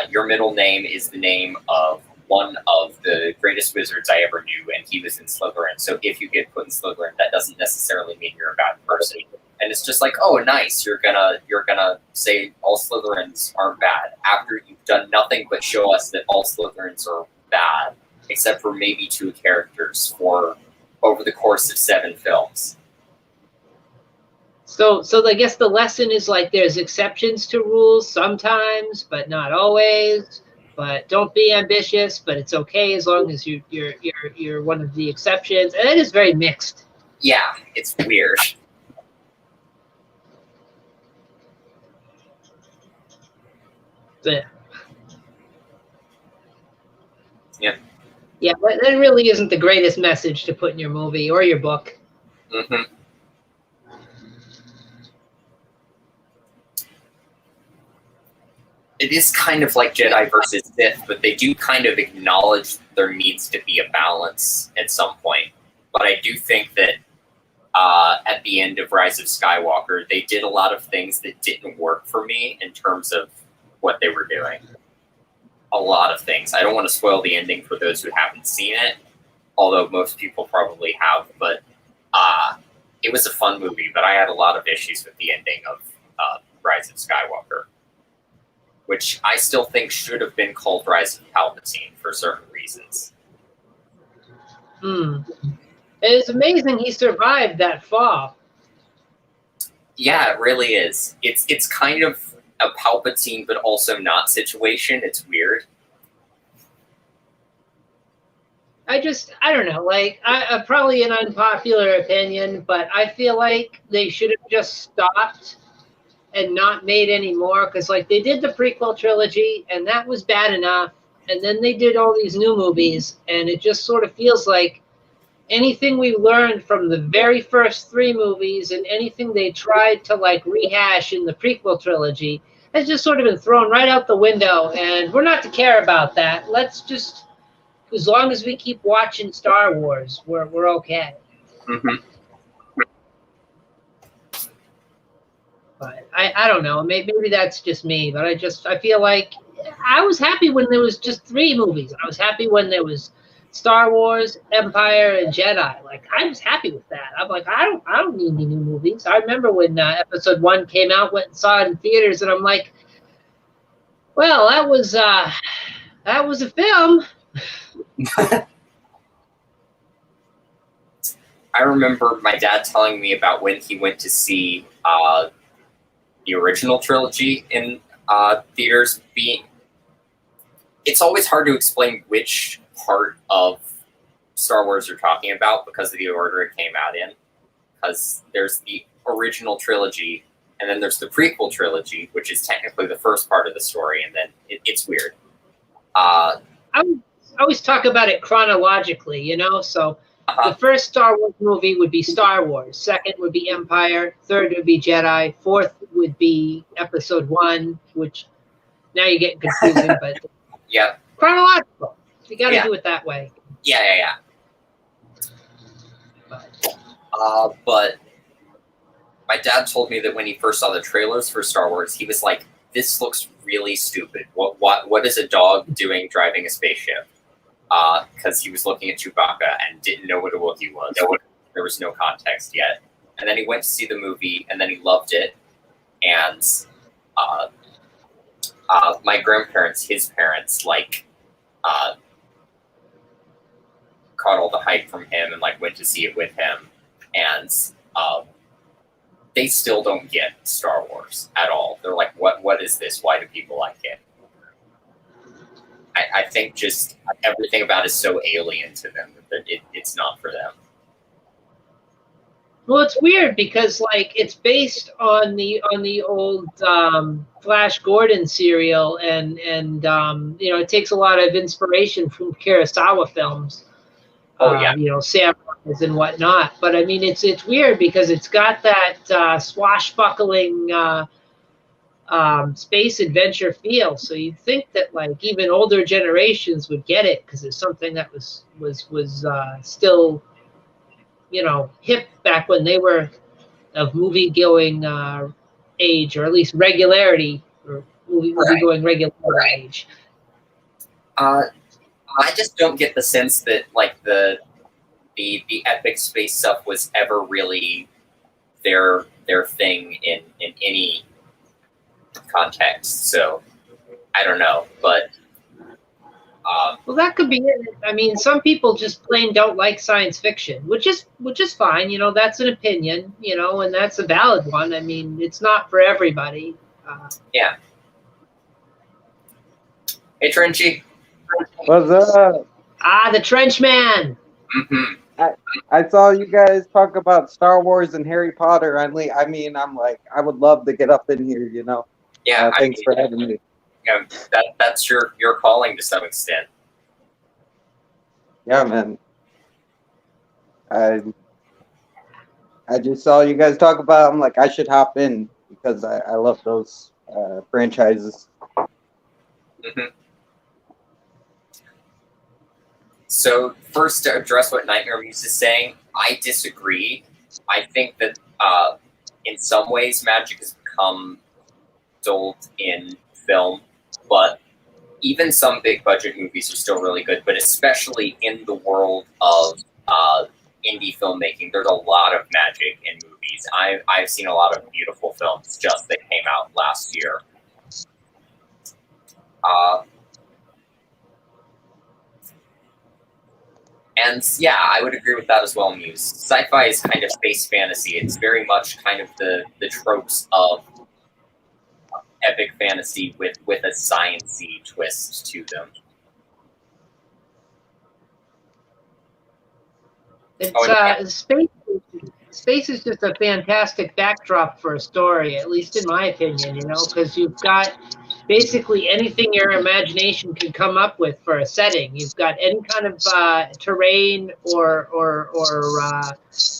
your middle name is the name of one of the greatest wizards I ever knew, and he was in Slytherin. So if you get put in Slytherin, that doesn't necessarily mean you're a bad person. And it's just like, oh, nice, you're gonna say all Slytherins aren't bad after you've done nothing but show us that all Slytherins are bad, except for maybe 2 characters for over the course of 7 films. So I guess the lesson is like there's exceptions to rules sometimes, but not always. But don't be ambitious, but it's okay as long as you're one of the exceptions. And it is very mixed. Yeah, it's weird. But, yeah. Yeah, but that really isn't the greatest message to put in your movie or your book. Mm-hmm. it is kind of like Jedi versus Sith, but they do kind of acknowledge there needs to be a balance at some point. But I do think that at the end of Rise of Skywalker, they did a lot of things that didn't work for me in terms of what they were doing. A lot of things. I don't want to spoil the ending for those who haven't seen it, although most people probably have, but it was a fun movie, but I had a lot of issues with the ending of Rise of Skywalker, which I still think should have been called Rise of Palpatine for certain reasons. It's amazing he survived that fall. Yeah, it really is. It's kind of a Palpatine, but also not situation. It's weird. I don't know, like, probably an unpopular opinion, but I feel like they should have just stopped and not made any more, because, like, they did the prequel trilogy, and that was bad enough, and then they did all these new movies, and it just sort of feels like anything we learned from the very first 3 movies and anything they tried to, like, rehash in the prequel trilogy has just sort of been thrown right out the window, and we're not to care about that. Let's just... as long as we keep watching Star Wars, we're okay. Mm-hmm. But I don't know. Maybe that's just me. But I feel like I was happy when there was just 3 movies. I was happy when there was Star Wars, Empire, and Jedi. Like, I was happy with that. I'm like, I don't need any new movies. I remember when Episode 1 came out, went and saw it in theaters, and I'm like, well, that was a film. I remember my dad telling me about when he went to see the original trilogy in theaters. It's always hard to explain which part of Star Wars you're talking about because of the order it came out in. Because there's the original trilogy, and then there's the prequel trilogy, which is technically the first part of the story, and then it's weird. I always talk about it chronologically, you know? So the first Star Wars movie would be Star Wars. Second would be Empire. Third would be Jedi. Fourth would be Episode 1, which now you're getting confusing, but yeah, chronological. You got to do it that way. Yeah. But my dad told me that when he first saw the trailers for Star Wars, he was like, "This looks really stupid. What is a dog doing driving a spaceship?" Because he was looking at Chewbacca and didn't know what a Wookiee was. There was no context yet. And then he went to see the movie, and then he loved it. And my grandparents, his parents, like, caught all the hype from him and, like, went to see it with him. And they still don't get Star Wars at all. They're like, what is this? Why do people like it? I think just everything about it is so alien to them that it's not for them. Well, it's weird because, like, it's based on the old Flash Gordon serial, and you know, it takes a lot of inspiration from Kurosawa films. You know, samurais and whatnot. But I mean, it's weird because it's got that swashbuckling space adventure feel. So you'd think that, like, even older generations would get it because it's something that was still, you know, hip back when they were of movie-going age, or at least regularity, or movie-going regular age. I just don't get the sense that, like, the epic space stuff was ever really their thing in any context. So I don't know, but well, that could be it. I mean, some people just plain don't like science fiction, which is fine. You know, that's an opinion. You know, and that's a valid one. I mean, it's not for everybody. Yeah. Hey, Trenchy. What's up? The Trench Man. Mm-hmm. I saw you guys talk about Star Wars and Harry Potter. I mean, I'm like, I would love to get up in here, you know. Yeah. Thanks for having me. Yeah, that's your calling to some extent. Yeah, man. I just saw you guys talk about. I'm like, I should hop in because I love those franchises. Mhm. So first, to address what Nightmare Muse is saying, I disagree. I think that in some ways magic has become dulled in film, but even some big budget movies are still really good. But especially in the world of indie filmmaking, there's a lot of magic in movies. I've seen a lot of beautiful films just that came out last year. And yeah, I would agree with that as well, Muse. Sci-fi is kind of space fantasy. It's very much kind of the tropes of epic fantasy with a science-y twist to them. It's space is just a fantastic backdrop for a story, at least in my opinion, you know, because you've got basically anything your imagination can come up with for a setting. You've got any kind of terrain or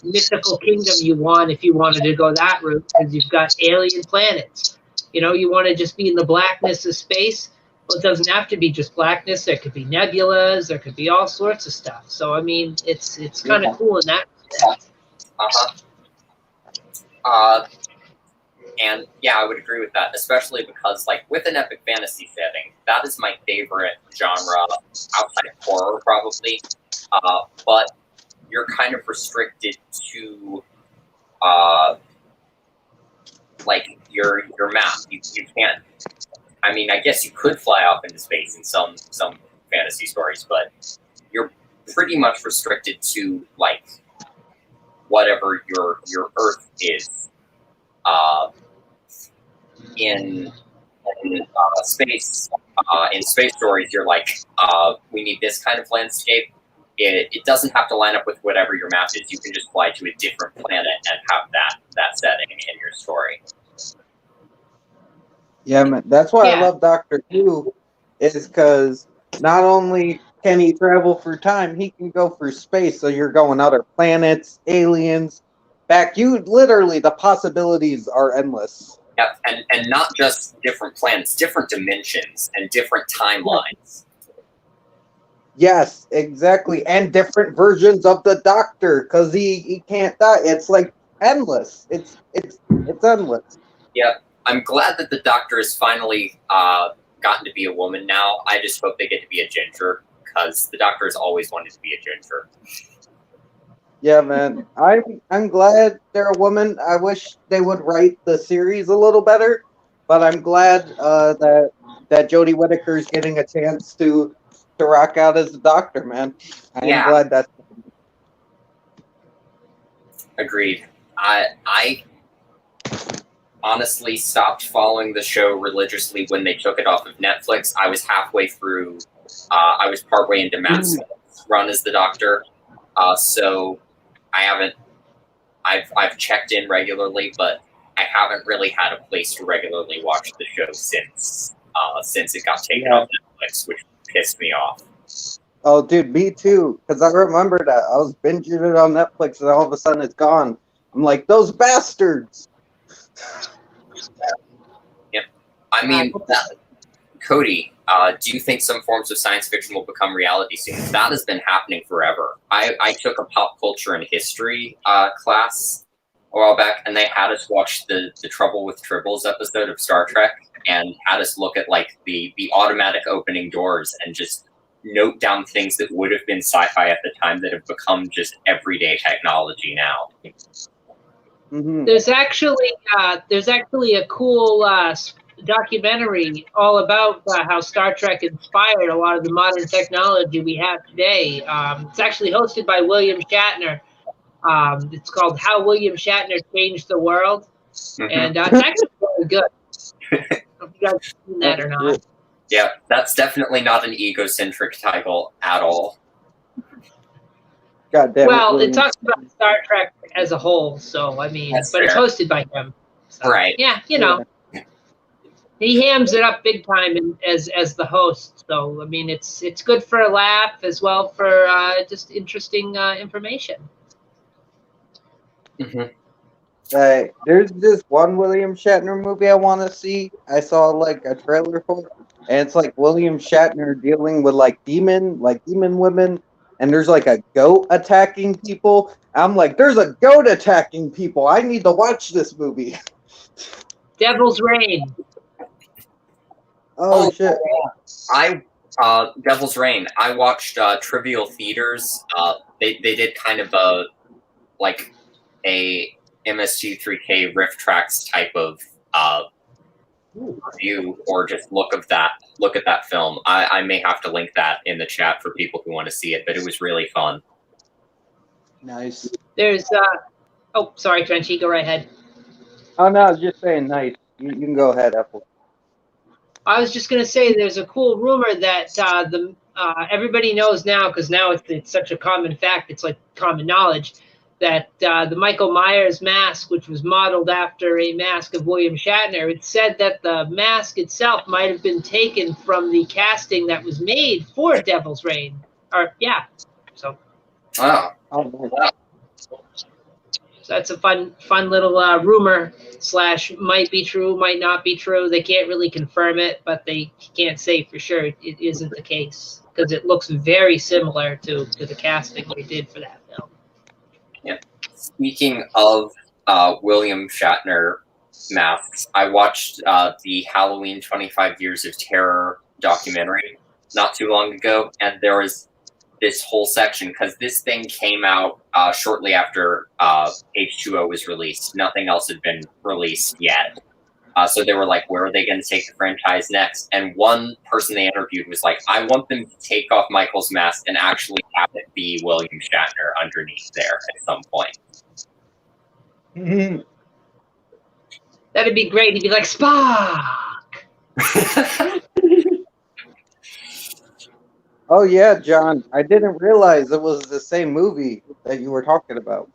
mythical kingdom you want if you wanted to go that route, because you've got alien planets. You know, you want to just be in the blackness of space. Well, it doesn't have to be just blackness. There could be nebulas. There could be all sorts of stuff. So, I mean, it's kind of cool in that respect. And yeah, I would agree with that, especially because, like, with an epic fantasy setting, that is my favorite genre outside of horror, probably. But you're kind of restricted to, like, your map. You can't. I mean, I guess you could fly off into space in some fantasy stories, but you're pretty much restricted to, like, whatever your Earth is. In space, in space stories, you're like, we need this kind of landscape. It doesn't have to line up with whatever your map is. You can just fly to a different planet and have that setting in your story. Yeah, man. That's why I love Doctor Who, is because not only can he travel through time, he can go through space. So you're going other planets, aliens, back. You literally, the possibilities are endless. Yeah, and not just different planets, different dimensions and different timelines. Yes, exactly, and different versions of the Doctor, because he can't die. It's like endless. It's endless. Yeah, I'm glad that the Doctor has finally gotten to be a woman now. I just hope they get to be a ginger, because the Doctor has always wanted to be a ginger. Yeah, man. I'm glad they're a woman. I wish they would write the series a little better, but I'm glad that Jodie Whittaker's getting a chance to rock out as the Doctor, man. I'm glad that. Agreed. I honestly stopped following the show religiously when they took it off of Netflix. I was halfway through. I was partway into Matt Smith's run as the Doctor, so I haven't. I've checked in regularly, but I haven't really had a place to regularly watch the show since it got taken off Netflix, which pissed me off. Oh, dude, me too. Because I remember that I was binging it on Netflix, and all of a sudden it's gone. I'm like, those bastards. Yep. I mean, Cody, do you think some forms of science fiction will become reality soon? That has been happening forever. I took a pop culture and history class a while back, and they had us watch the Trouble with Tribbles episode of Star Trek, and had us look at, like, the automatic opening doors and just note down things that would have been sci-fi at the time that have become just everyday technology now. Mm-hmm. There's actually a cool documentary all about how Star Trek inspired a lot of the modern technology we have today. It's actually hosted by William Shatner. It's called How William Shatner Changed the World, and it's actually really good. I don't know if you guys have seen that or not. Yeah, that's definitely not an egocentric title at all. God damn well, it talks about Star Trek as a whole, so I mean, That's but fair. it's hosted by him. So, Right. Yeah, you know. He hams it up big time as the host, so I mean it's good for a laugh as well for just interesting information. Mm-hmm. There's this one William Shatner movie I want to see. I saw like a trailer for it, and it's like William Shatner dealing with like demon women, and there's like a goat attacking people. I'm like, there's a goat attacking people. I need to watch this movie. Devil's Reign. Oh shit! Devil's Reign. I watched Trivial Theaters. They did kind of a MST3K riff tracks type of review, or just look at that film. I may have to link that in the chat for people who want to see it, but it was really fun. Nice. There's oh, sorry, Trenchy, go right ahead. Oh no, I was just saying nice. You can go ahead, Apple. I was just going to say there's a cool rumor that everybody knows now, because now it's such a common fact, it's like common knowledge, that the Michael Myers mask, which was modeled after a mask of William Shatner, it said that the mask itself might have been taken from the casting that was made for Devil's Reign. Or, yeah. So. Wow. So that's a fun little rumor / might be true, might not be true. They can't really confirm it, but they can't say for sure it isn't the case, because it looks very similar to the casting we did for that film. Yeah. Speaking of William Shatner masks, I watched the Halloween 25 Years of Terror documentary not too long ago, and there was this whole section, because this thing came out shortly after H2O was released. Nothing else had been released yet. So they were like, where are they going to take the franchise next? And one person they interviewed was like, I want them to take off Michael's mask and actually have it be William Shatner underneath there at some point. Mm-hmm. That'd be great. He'd be like, Spock! Oh yeah, John. I didn't realize it was the same movie that you were talking about.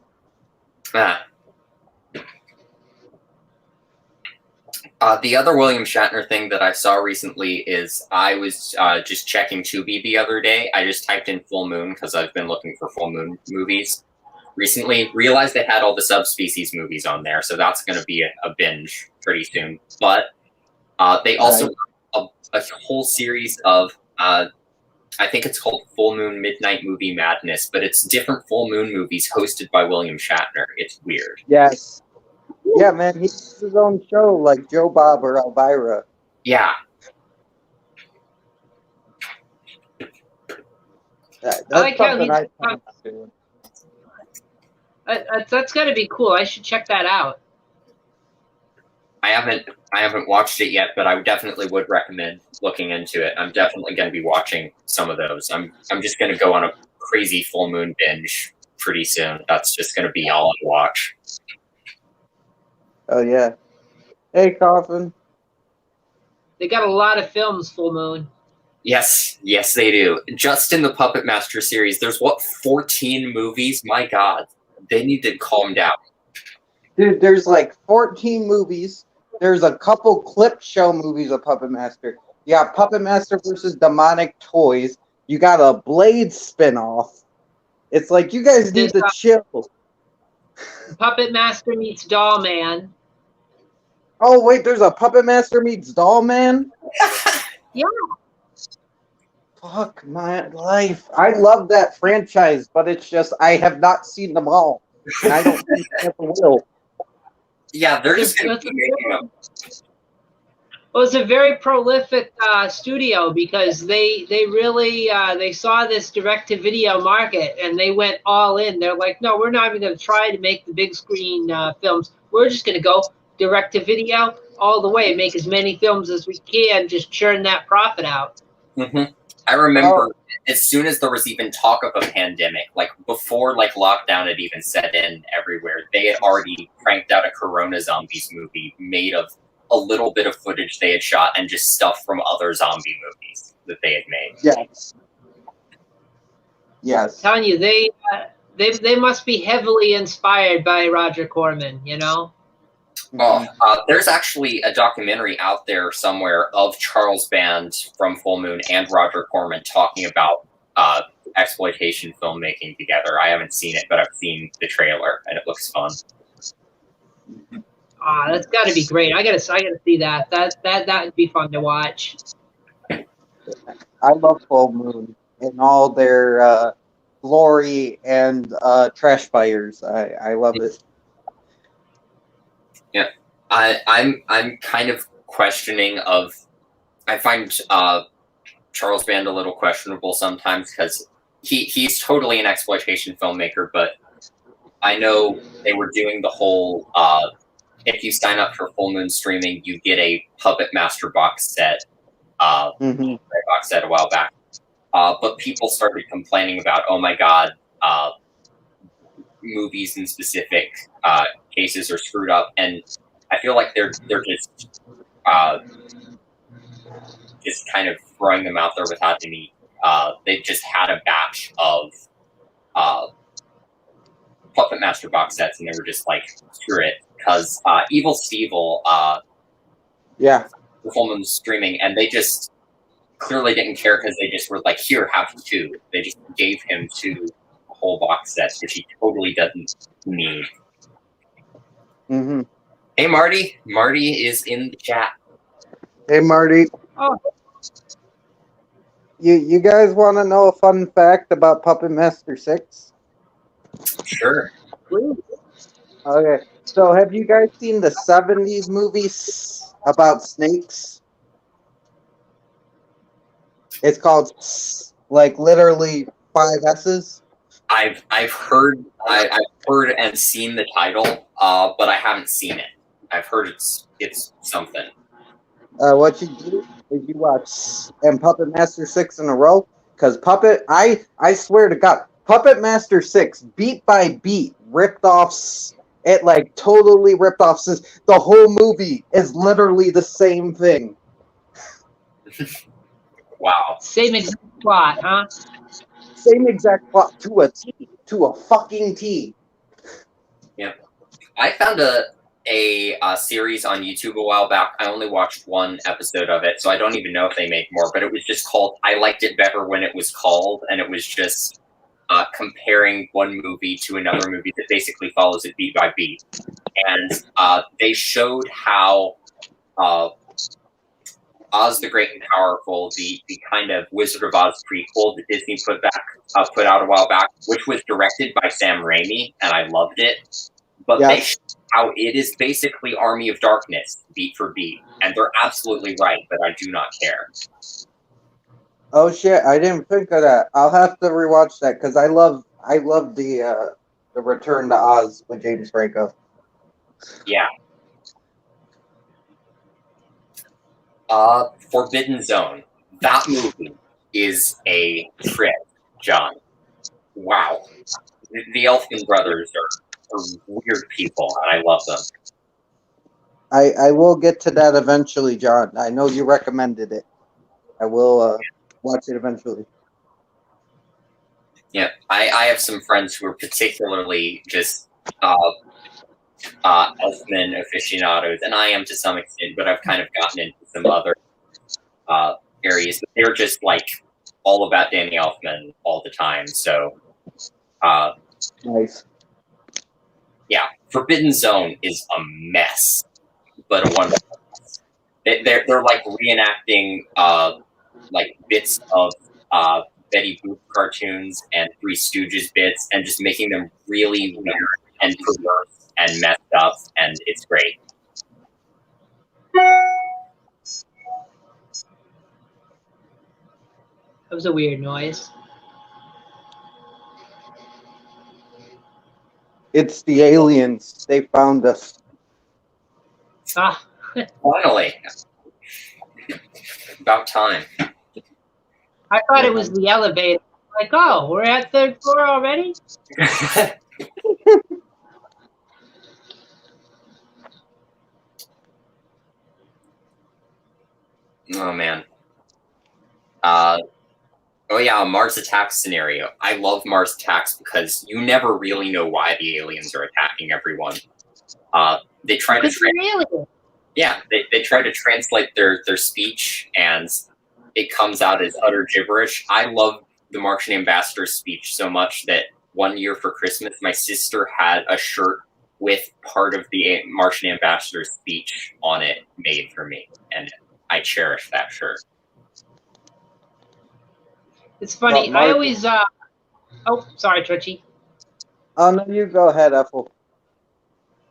The other William Shatner thing that I saw recently is I was just checking Tubi the other day. I just typed in full moon because I've been looking for full moon movies recently. Realized they had all the subspecies movies on there, so that's going to be a binge pretty soon. But they also have a whole series of I think it's called Full Moon Midnight Movie Madness, but it's different full moon movies hosted by William Shatner. It's weird. Yes. Yeah, man, he has his own show like Joe Bob or Elvira. Yeah. That's I like how something he's- I do. That's got to be cool. I should check that out. I haven't watched it yet, but I definitely would recommend looking into it. I'm definitely going to be watching some of those. I'm just going to go on a crazy full moon binge pretty soon. That's just going to be all I watch. Oh yeah. Hey, Coffin. They got a lot of films, Full Moon. Yes, they do. Just in the Puppet Master series, there's 14 movies? My God, they need to calm down. Dude, there's like 14 movies. There's a couple clip show movies of Puppet Master. You got Puppet Master versus Demonic Toys. You got a Blade spinoff. It's like, you guys need to chill. Puppet Master meets Doll Man. Oh, wait, there's a Puppet Master meets Doll Man? Yeah. Fuck my life. I love that franchise, but it's just, I have not seen them all. And I don't think I ever will. Yeah, they're just going to be making them. Well, it's a very prolific studio, because they really they saw this direct-to-video market and they went all in. They're like, no, we're not even going to try to make the big screen films. We're just going to go direct-to-video all the way and make as many films as we can, just churn that profit out. Mm-hmm. I remember as soon as there was even talk of a pandemic, like before lockdown had even set in everywhere, they had already cranked out a Corona Zombies movie made of a little bit of footage they had shot and just stuff from other zombie movies that they had made. Yes. Yes. I'm telling you, they must be heavily inspired by Roger Corman, you know? Oh, there's actually a documentary out there somewhere of Charles Band from Full Moon and Roger Corman talking about exploitation filmmaking together. I haven't seen it, but I've seen the trailer, and it looks fun. Ah, that's got to be great. I gotta see that. That would be fun to watch. I love Full Moon and all their glory and trash fires. I love it. Yeah, I'm kind of questioning of. I find Charles Band a little questionable sometimes because he's totally an exploitation filmmaker, but I know they were doing the whole if you sign up for Full Moon streaming, you get a Puppet Master box set box set a while back. But people started complaining about, oh my god, movies in specific cases are screwed up, and I feel like they're just kind of throwing them out there without any. They just had a batch of Puppet Master box sets, and they were just like, screw it, because Evil Stevel, Yeah. the Full Moon streaming, and they just clearly didn't care because they just were like, here, have two. They just gave him two whole box sets, which he totally doesn't need. Mm-hmm. Hey, Marty. Marty is in the chat. Hey, Marty. Oh, You guys want to know a fun fact about Puppet Master 6? Sure. please. Okay. So have you guys seen the 70s movies about snakes? It's called, like, literally 5 S's. I've heard and seen the title, but I haven't seen it. I've heard it's something. What you do is you watch and Puppet Master 6 in a row, because I swear to God, Puppet Master 6 beat by beat ripped off. It like totally ripped off. The whole movie is literally the same thing. Wow. Same exact plot, huh? Same exact plot to a T, to a fucking T. Yeah, I found a series on YouTube a while back. I only watched one episode of it, so I don't even know if they made more. But it was just called "I Liked It Better When It Was Called," and it was just comparing one movie to another movie that basically follows it beat by beat. And they showed how Oz the Great and Powerful, the kind of Wizard of Oz prequel that Disney put out a while back, which was directed by Sam Raimi, and I loved it. But Yes. they showed how it is basically Army of Darkness, beat for beat, and they're absolutely right, but I do not care. Oh shit! I didn't think of that. I'll have to rewatch that because I love the Return to Oz with James Franco. Yeah. Forbidden Zone. That movie is a trip, John. Wow. The Elfman brothers are weird people, and I love them. I will get to that eventually, John. I know you recommended it. I will watch it eventually. Yeah, I have some friends who are particularly just Elfman aficionados, and I am to some extent, but I've kind of gotten into some other areas. But they're just like all about Danny Elfman all the time. So, Nice. yeah, Forbidden Zone is a mess, but a wonderful mess. They're like reenacting like bits of Betty Boop cartoons and Three Stooges bits, and just making them really weird and perverse and messed up, and it's great. That was a weird noise. It's the aliens. They found us. Ah, Finally, about time. I thought it was the elevator. Like, oh, we're at third floor already? Oh man. Oh yeah, Mars Attacks scenario. I love Mars Attacks because you never really know why the aliens are attacking everyone. They try to Because they're aliens. yeah, they try to translate their speech, and it comes out as utter gibberish. I love the Martian ambassador's speech so much that one year for Christmas, my sister had a shirt with part of the Martian ambassador's speech on it made for me, and I cherish that shirt. It's funny. Well, I always. Oh, sorry, Twitchy. Oh no, you go ahead, Ethel.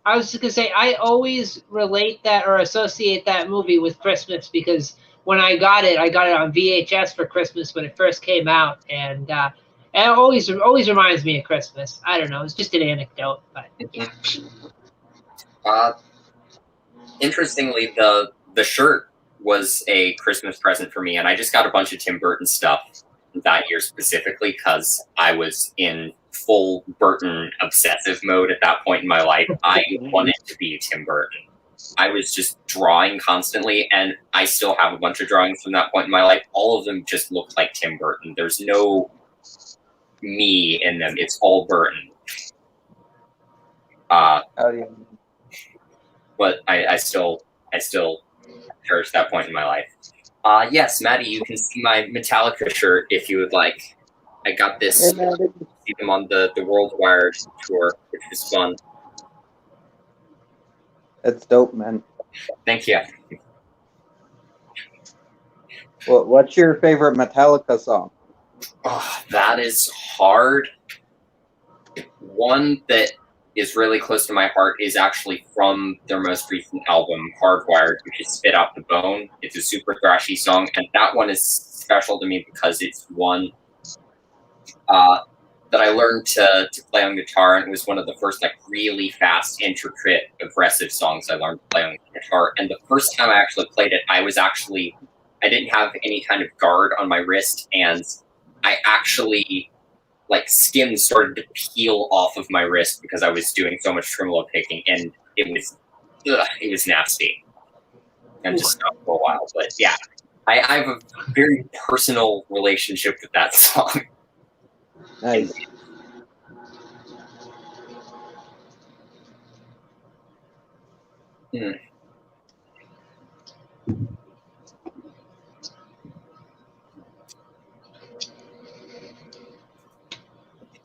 I was just gonna say I always relate that or associate that movie with Christmas because when I got it on VHS for Christmas when it first came out, and it always reminds me of Christmas. I don't know. It's just an anecdote, but yeah. Interestingly, the shirt was a Christmas present for me, and I just got a bunch of Tim Burton stuff that year specifically because I was in full Burton obsessive mode at that point in my life. I wanted to be Tim Burton. I was just drawing constantly, and I still have a bunch of drawings from that point in my life. All of them just look like Tim Burton. There's no me in them. It's all Burton. Oh, yeah. But I still cherish that point in my life. Yes, Maddie, you can see my Metallica shirt if you would like. I got this. Hey, Maddie. See them on the World Wired tour, which is fun. That's dope, man. Thank you. What's your favorite Metallica song? Oh, that is hard. One that is really close to my heart is actually from their most recent album, Hardwired, which is Spit Out the Bone. It's a super thrashy song, and that one is special to me because it's one that I learned to play on guitar, and it was one of the first like really fast, intricate, aggressive songs I learned to play on guitar. And the first time I actually played it, I didn't have any kind of guard on my wrist, and I actually like skin started to peel off of my wrist because I was doing so much tremolo picking, and it was nasty. And just stopped for a while, but yeah, I have a very personal relationship with that song. Nice.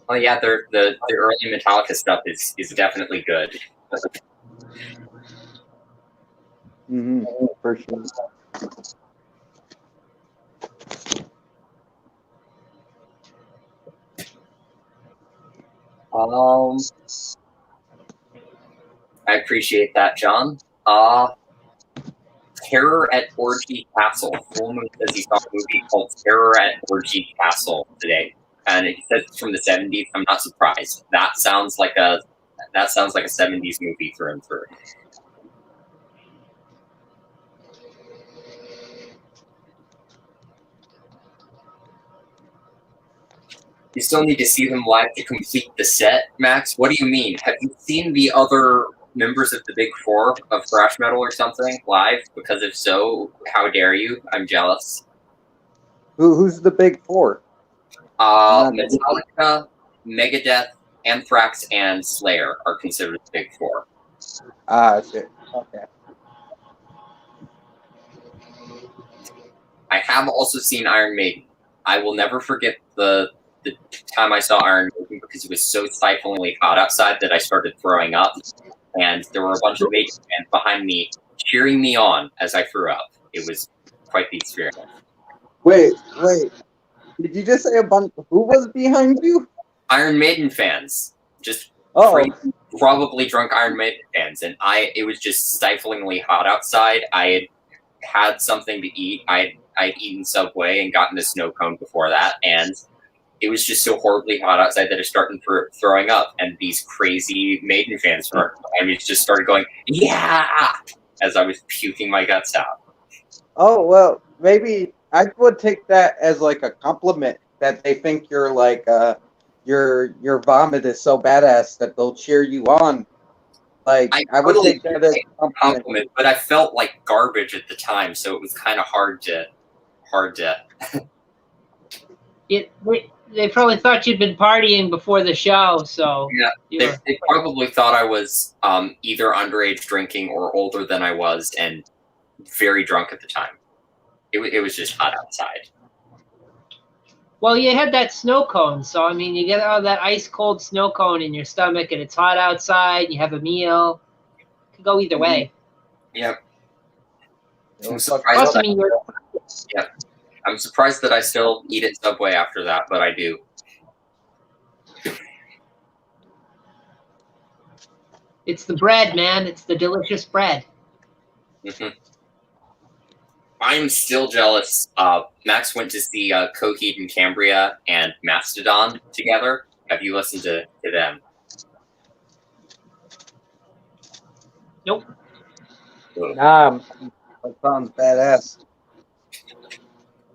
Oh yeah, the early Metallica stuff is definitely good. Mm-hmm. For sure. I appreciate that, John. Terror at Orgy Castle. Full Moon says he saw a movie called Terror at Orgy Castle today, and he says it's from the 70s. I'm not surprised. That sounds like a 70s movie through and through. You still need to see them live to complete the set, Max. What do you mean? Have you seen the other members of the Big Four of thrash metal or something live? Because if so, how dare you? I'm jealous. Who's the big four? Metallica, Megadeth, Anthrax, and Slayer are considered the Big Four. Shit. Okay. I have also seen Iron Maiden. I will never forget the time I saw Iron Maiden because it was so stiflingly hot outside that I started throwing up, and there were a bunch of Maiden fans behind me cheering me on as I threw up. It was quite the experience. Wait. Did you just say a bunch? Who was behind you? Iron Maiden fans. Just crazy, probably drunk Iron Maiden fans. And it was just stiflingly hot outside. I had something to eat. I'd eaten Subway and gotten a snow cone before that. And it was just so horribly hot outside that I started throwing up. And these crazy Maiden fans just started going, yeah, as I was puking my guts out. Oh, well, maybe I would take that as like a compliment that they think you're like, your vomit is so badass that they'll cheer you on. Like, I would take that as a compliment. But I felt like garbage at the time, so it was kind of hard to. They probably thought you'd been partying before the show, so yeah, they probably thought I was either underage drinking or older than I was, and very drunk at the time. It was just hot outside. Well, you had that snow cone, so I mean, you get all that ice cold snow cone in your stomach, and it's hot outside. And you have a meal. It could go either way. Yep. I'm It'll fuck surprised. Plus, I up. mean, you're, Yep. I'm surprised that I still eat at Subway after that, but I do. it's the bread, man. It's the delicious bread. I'm still jealous. Max went to see Coheed and Cambria and Mastodon together. Have you listened to them? Nope. Nah, that sounds badass.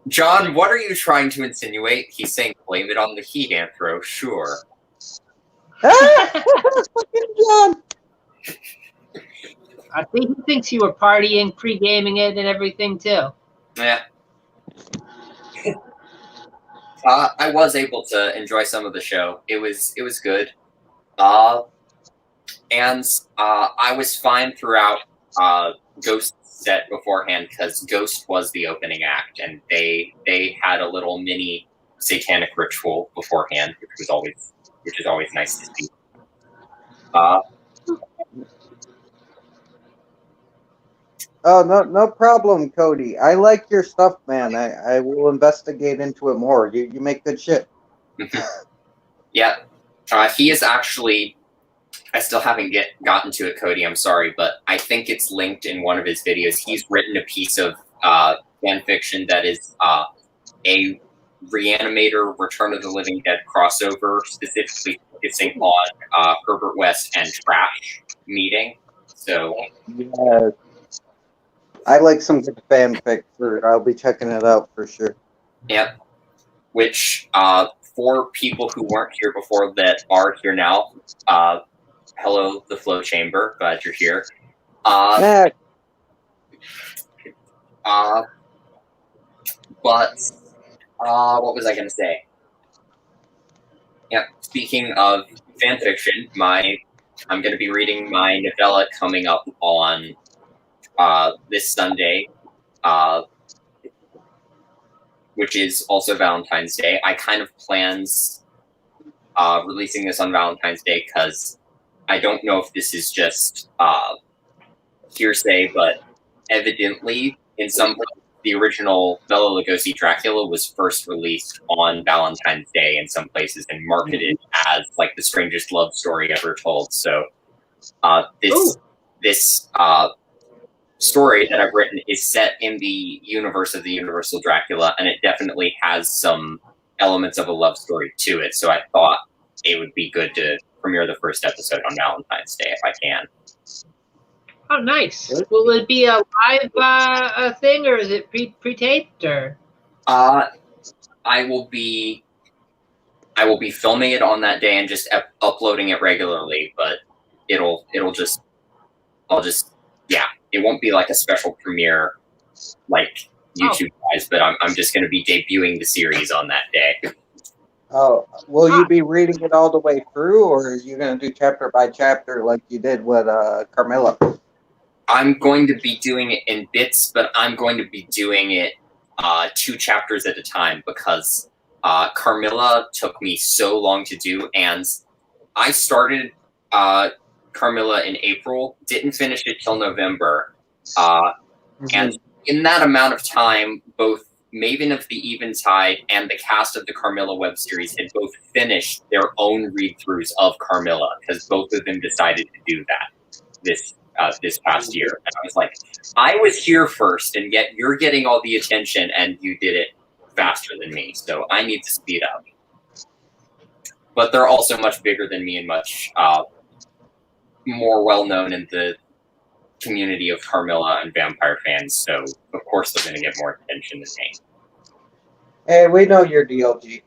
John, what are you trying to insinuate? He's saying blame it on the heat, Anthro. Sure. Fucking John. I think he thinks you were partying, pre-gaming it, and everything too. Yeah. I was able to enjoy some of the show. It was good. And I was fine throughout Ghost's set beforehand because Ghost was the opening act, and they had a little mini satanic ritual beforehand, which is always nice to see. Oh, no problem, Cody. I like your stuff, man. I will investigate into it more. You make good shit. Yeah. He is actually. I still haven't gotten to it, Cody. I'm sorry, but I think it's linked in one of his videos. He's written a piece of fan fiction that is a Reanimator Return of the Living Dead crossover, specifically focusing on Herbert West and Trash meeting. So Yeah. I like some good fanfic. I'll be checking it out for sure. Yep. Which, for people who weren't here before that are here now, hello, the Flow Chamber. Glad you're here. Yeah. But what was I going to say? Yeah, speaking of fanfiction, I'm going to be reading my novella coming up on this Sunday, which is also Valentine's Day. I kind of plans releasing this on Valentine's Day because I don't know if this is just hearsay, but evidently in some the original Bela Lugosi Dracula was first released on Valentine's Day in some places and marketed as like the strangest love story ever told. So this story that I've written is set in the universe of the Universal Dracula, and it definitely has some elements of a love story to it. So I thought it would be good to premiere the first episode on Valentine's Day if I can. Oh, nice. Will it be a live thing, or is it pre-taped, or? I will be filming it on that day and just uploading it regularly, but it won't be like a special premiere like YouTube guys, but I'm just going to be debuting the series on that day. Oh, will you be reading it all the way through, or are you going to do chapter by chapter like you did with Carmilla? I'm going to be doing it in bits, but I'm going to be doing it 2 chapters at a time because Carmilla took me so long to do, and I started Carmilla in April, didn't finish it till November, and in that amount of time, both Maven of the Eventide and the cast of the Carmilla web series had both finished their own read-throughs of Carmilla because both of them decided to do that this past year. And I was like, I was here first, and yet you're getting all the attention, and you did it faster than me, so I need to speed up. But they're also much bigger than me and much more well-known in the community of Carmilla and vampire fans, so of course they're going to get more attention than me. Hey, we know you're DLG.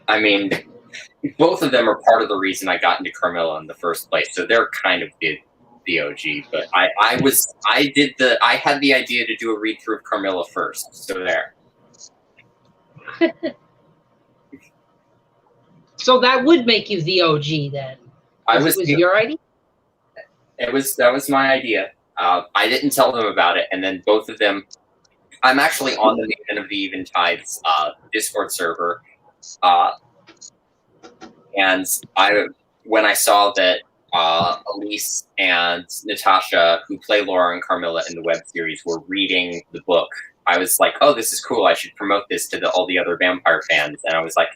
I mean, both of them are part of the reason I got into Carmilla in the first place, so they're kind of the OG. But I had the idea to do a read through of Carmilla first, so there. So that would make you the OG then. It was your idea? That was my idea. I didn't tell them about it, and then both of them I'm actually on the Maven of the Eventide's Discord server, uh, and when I saw that Elise and Natasha, who play Laura and Carmilla in the web series, were reading the book, I was like, "Oh, this is cool! I should promote this to all the other vampire fans." And I was like,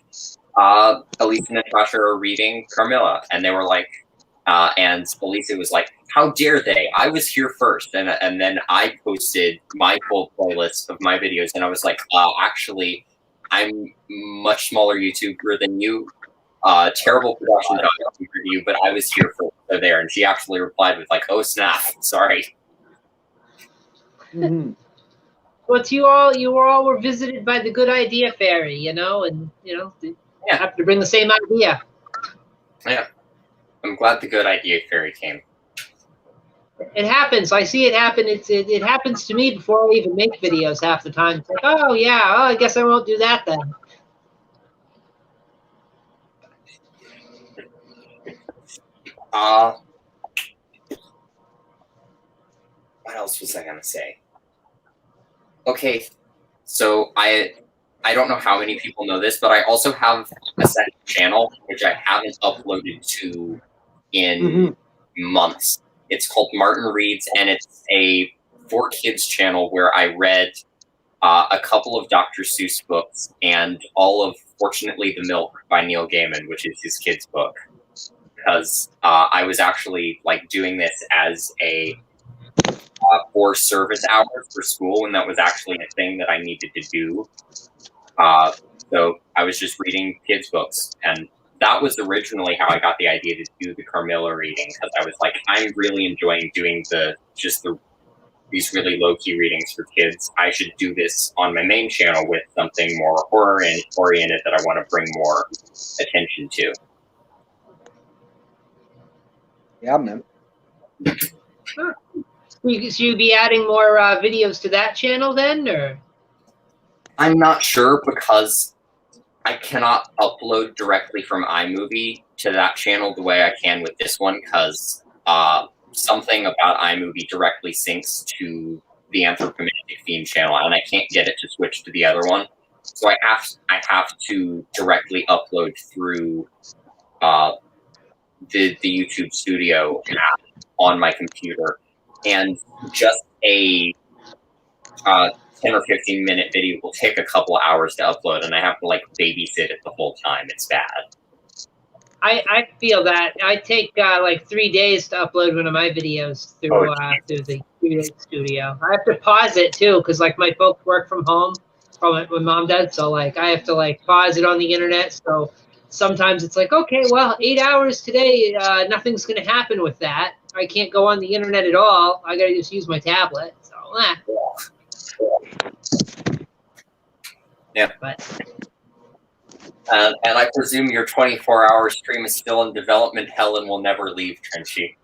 "Elise and Natasha are reading Carmilla," and they were like, and Elisa was like, "How dare they? I was here first." And then I posted my full playlist of my videos, and I was like, "Actually, I'm much smaller YouTuber than you. Terrible production value for you, but I was here first." So there, and she actually replied with like, "Oh snap, sorry." Mhm. But you all were visited by the good idea fairy, you know, and you have to bring the same idea. Yeah, I'm glad the good idea fairy came. It happens. I see it happen. It happens to me before I even make videos half the time. It's like, oh yeah, I guess I won't do that then. What else was I gonna say? Okay, so I don't know how many people know this, but I also have a second channel which I haven't uploaded to in months. It's called Martin Reads, and it's a for kids channel where I read a couple of Dr. Seuss books and all of Fortunately the Milk by Neil Gaiman, which is his kids' book. Because I was actually like doing this as a for service hours for school, and that was actually a thing that I needed to do. So I was just reading kids' books, and that was originally how I got the idea to do the Carmilla reading, because I was like, I'm really enjoying doing these really low-key readings for kids. I should do this on my main channel with something more horror-oriented that I want to bring more attention to. Yeah, man. Huh. So you'd be adding more videos to that channel then, or? I'm not sure, because I cannot upload directly from iMovie to that channel the way I can with this one, because something about iMovie directly syncs to the Anthropomantic Theme channel, and I can't get it to switch to the other one. So I have to directly upload through the YouTube Studio app on my computer, and just a 10 or 15-minute video will take a couple hours to upload, and I have to like babysit it the whole time. It's bad. I feel that. I take like 3 days to upload one of my videos through the studio. I have to pause it too, because like my folks work from home, or my mom does, so like I have to like pause it on the internet. So sometimes it's like, okay, well, 8 hours today, nothing's gonna happen with that. I can't go on the internet at all. I gotta just use my tablet. So Yeah. But and I presume your 24-hour stream is still in development hell and will never leave, Trenchy.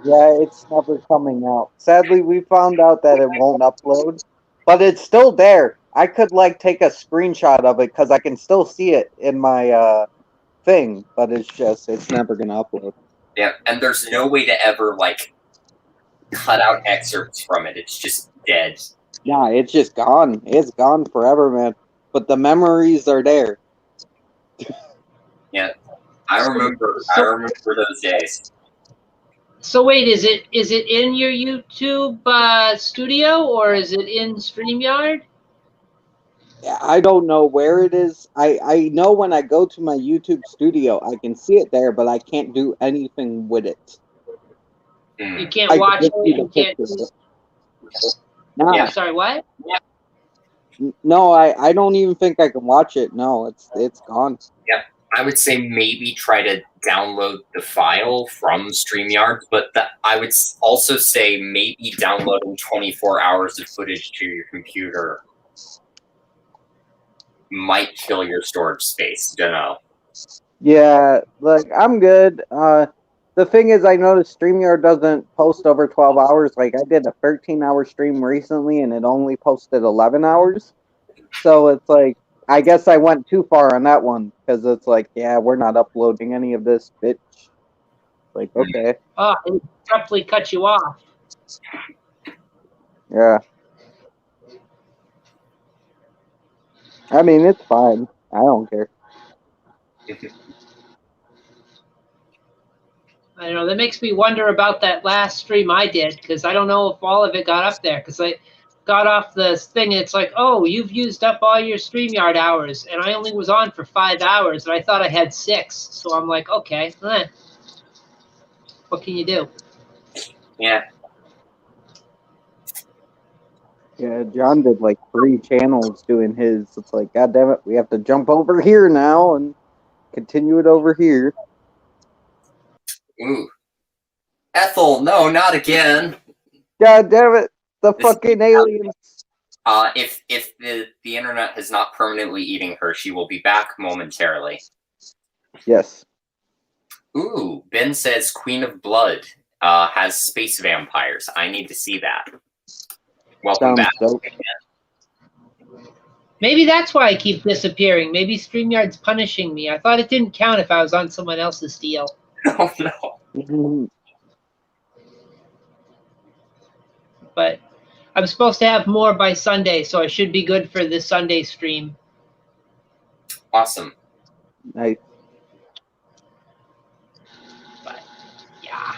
Yeah, it's never coming out. Sadly, we found out that it won't upload, but it's still there. I could like take a screenshot of it because I can still see it in my thing, but it's never gonna upload. Yeah, and there's no way to ever like cut out excerpts from it. It's just dead. Yeah, it's just gone. It's gone forever, man. But the memories are there. Yeah, I remember those days. So wait, is it in your YouTube studio, or is it in StreamYard? I don't know where it is. I know when I go to my YouTube studio, I can see it there, but I can't do anything with it. You can't watch it. You can't. No. Yeah. Sorry, what? No, I don't even think I can watch it. No, it's gone. Yeah, I would say maybe try to download the file from StreamYard, but I would also say maybe downloading 24 hours of footage to your computer might kill your storage space. Don't know. Yeah, like I'm good. The thing is, I noticed StreamYard doesn't post over 12 hours. Like I did a 13-hour stream recently, and it only posted 11 hours. So it's like, I guess I went too far on that one, because it's like, yeah, we're not uploading any of this, bitch. Like, okay. Oh, it abruptly cut you off. Yeah. I mean, it's fine. I don't care. I don't know. That makes me wonder about that last stream I did, because I don't know if all of it got up there, because I got off the thing and it's like, oh, you've used up all your StreamYard hours, and I only was on for 5 hours, and I thought I had 6. So I'm like, okay, what can you do? Yeah. Yeah, John did like 3 channels doing his. It's like, God damn it, we have to jump over here now and continue it over here. Ooh. Ethel, no, not again. God damn it, the fucking aliens. If the internet has not permanently eating her, she will be back momentarily. Yes. Ooh, Ben says Queen of Blood has space vampires. I need to see that. Welcome Sounds back. dope. Maybe that's why I keep disappearing. Maybe StreamYard's punishing me. I thought it didn't count if I was on someone else's deal. Oh no. Mhm. But I'm supposed to have more by Sunday, so I should be good for this Sunday stream. Awesome. Nice. But yeah.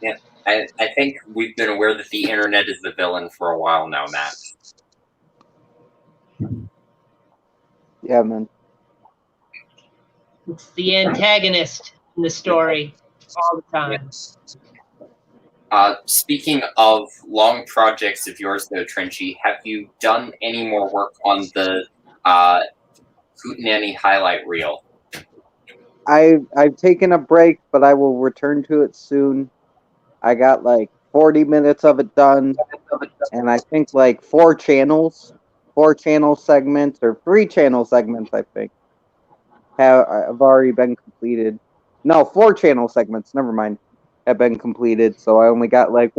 Yeah, I think we've been aware that the internet is the villain for a while now, Matt. Yeah, man. It's the antagonist in the story all the time. Speaking of long projects of yours, though, Trenchy, have you done any more work on the Hootenanny highlight reel? I've taken a break, but I will return to it soon. I got like 40 minutes of it done, and I think like 4 channel segments, or 3 channel segments, I think, have already been completed. No, 4 channel segments, never mind, have been completed. So I only got like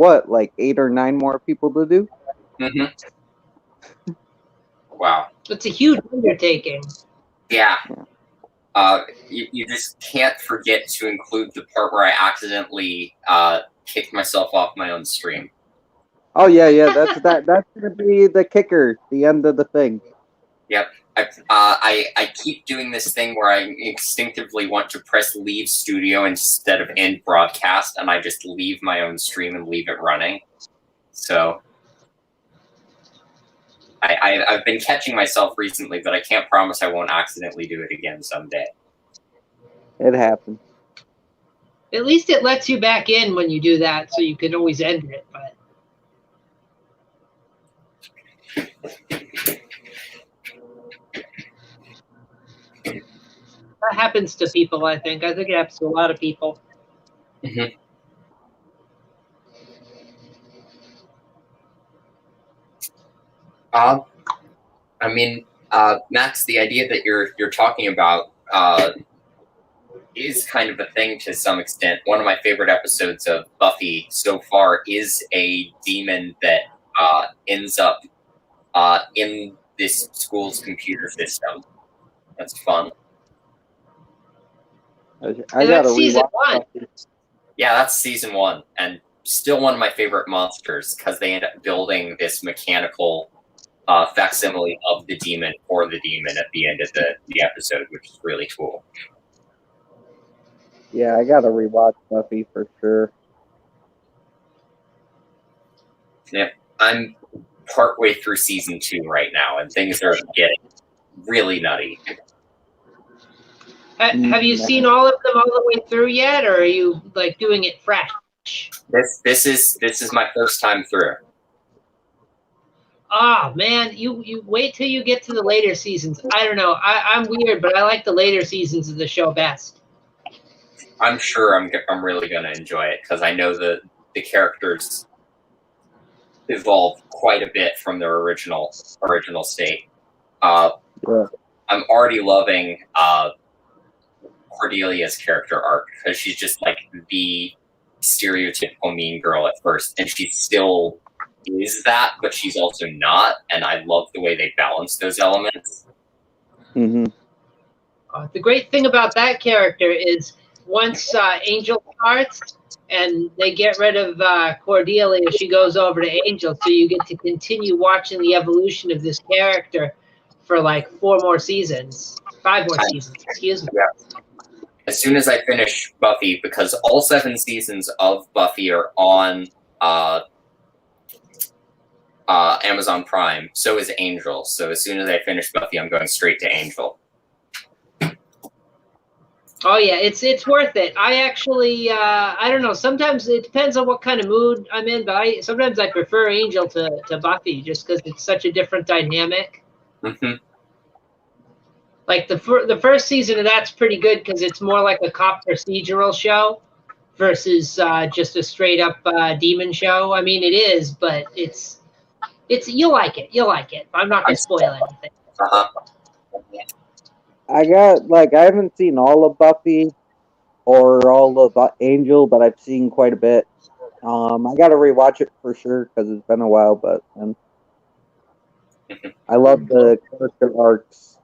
8 or 9 more people to do. Mm-hmm. Wow. It's a huge undertaking. Yeah. You just can't forget to include the part where I accidentally kicked myself off my own stream. Oh yeah, that's gonna be the kicker, the end of the thing. Yep. I keep doing this thing where I instinctively want to press leave studio instead of end broadcast, and I just leave my own stream and leave it running. So I've been catching myself recently, but I can't promise I won't accidentally do it again someday. It happens. At least it lets you back in when you do that, so you can always end it. But that happens to people, I think. I think it happens to a lot of people. Mm-hmm. I mean, Max, the idea that you're talking about is kind of a thing to some extent. One of my favorite episodes of Buffy so far is a demon that ends up in this school's computer system. That's fun. I gotta season rewatch 1. Yeah, that's season 1, and still one of my favorite monsters because they end up building this mechanical facsimile of the demon for the demon at the end of the episode, which is really cool. Yeah, I gotta rewatch Buffy for sure. Yeah, I'm partway through season 2 right now, and things are getting really nutty. Have you seen all of them all the way through yet, or are you like doing it fresh? This is my first time through. Oh man, you wait till you get to the later seasons. I don't know. I'm weird, but I like the later seasons of the show best. I'm sure I'm really gonna enjoy it because I know the characters evolve quite a bit from their original state. Yeah. I'm already loving Cordelia's character arc because she's just like the stereotypical mean girl at first, and she still is that, but she's also not, and I love the way they balance those elements. Mm-hmm. The great thing about that character is once Angel starts and they get rid of Cordelia, she goes over to Angel, so you get to continue watching the evolution of this character for like 4 more seasons, 5 more seasons. Excuse me. Yeah. As soon as I finish Buffy, because all 7 seasons of Buffy are on Amazon Prime. So is Angel. So as soon as I finish Buffy, I'm going straight to Angel. Oh yeah, it's worth it. I actually I don't know. Sometimes it depends on what kind of mood I'm in, but sometimes I prefer Angel to Buffy just because it's such a different dynamic. Mm-hmm. Like the first season of that's pretty good because it's more like a cop procedural show versus just a straight up demon show. I mean, it is, but it's you'll like it. You'll like it. I'm not gonna spoil anything. Uh-huh. I haven't seen all of Buffy or all of Angel, but I've seen quite a bit. I got to rewatch it for sure because it's been a while, but I love the character arcs.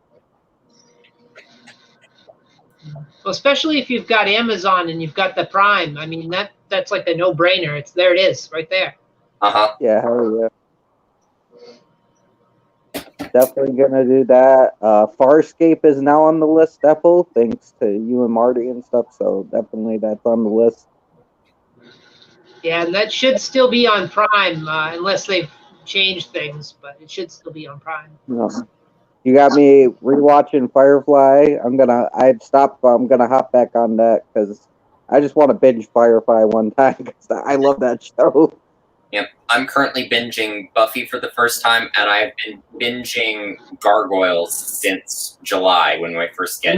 Well, especially if you've got Amazon and you've got the Prime. I mean, that's like a no-brainer. It's there. It is right there. Uh-huh. Yeah, hell yeah. Definitely gonna do that. Farscape is now on the list, Apple, thanks to you and Marty and stuff. So definitely that's on the list. Yeah, and that should still be on Prime unless they've changed things, but it should still be on Prime. No. You got me rewatching Firefly. I've stopped. I'm gonna hop back on that because I just want to binge Firefly one time because I love that show. Yep. I'm currently binging Buffy for the first time, and I've been binging Gargoyles since July when we first get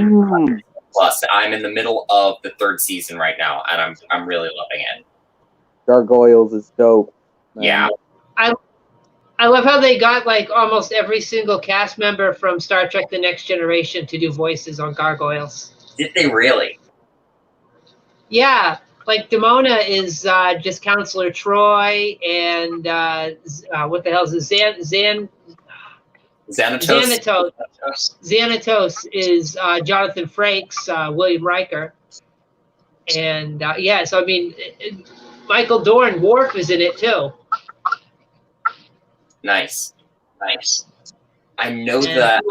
Plus. I'm in the middle of the 3rd season right now, and I'm really loving it. Gargoyles is dope. Man. Yeah. I love how they got like almost every single cast member from Star Trek: The Next Generation to do voices on Gargoyles. Did they really? Yeah, like Demona is just Counselor Troy, and what the hell is it? Xanatos? Xanatos is Jonathan Frakes, William Riker. And yeah, so I mean, Michael Dorn, Worf is in it too. Nice. I know that.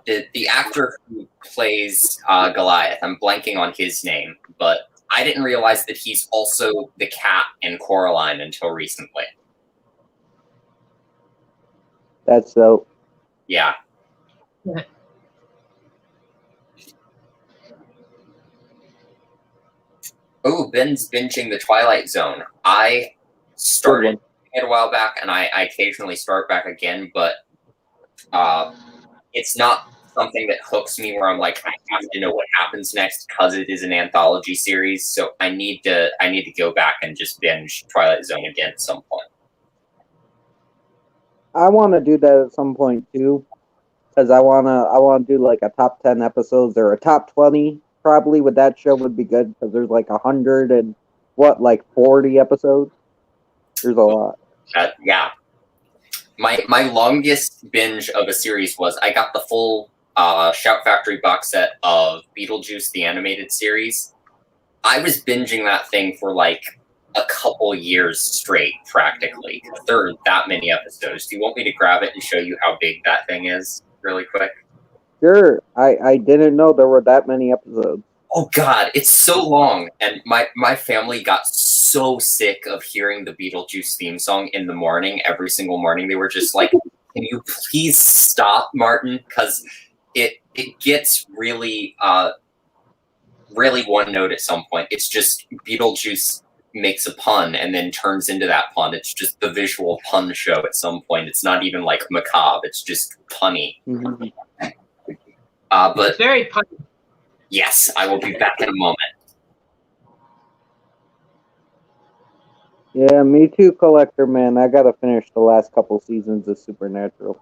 The actor who plays Goliath, I'm blanking on his name, but I didn't realize that he's also the cat in Coraline until recently. That's dope. Yeah. Oh, Ben's binging The Twilight Zone. I started it a while back, and I occasionally start back again, but it's not something that hooks me where I'm like, I have to know what happens next because it is an anthology series. So I need to go back and just binge Twilight Zone again at some point. I want to do that at some point too, because I wanna do like a top 10 episodes or a top 20 probably with that show would be good because there's like 100 and 40 episodes. There's a lot. Yeah. My longest binge of a series was I got the full Shout Factory box set of Beetlejuice the animated series. I was binging that thing for like a couple years straight, practically. There are that many episodes. Do you want me to grab it and show you how big that thing is really quick? Sure. I didn't know there were that many episodes. Oh God, it's so long. And my family got so sick of hearing the Beetlejuice theme song in the morning, every single morning. They were just like, can you please stop, Martin? Because it gets really really one note at some point. It's just Beetlejuice makes a pun and then turns into that pun. It's just the visual pun show at some point. It's not even like macabre. It's just punny. Mm-hmm. But it's very punny. Yes, I will be back in a moment. Yeah, me too, Collector Man. I gotta finish the last couple seasons of Supernatural.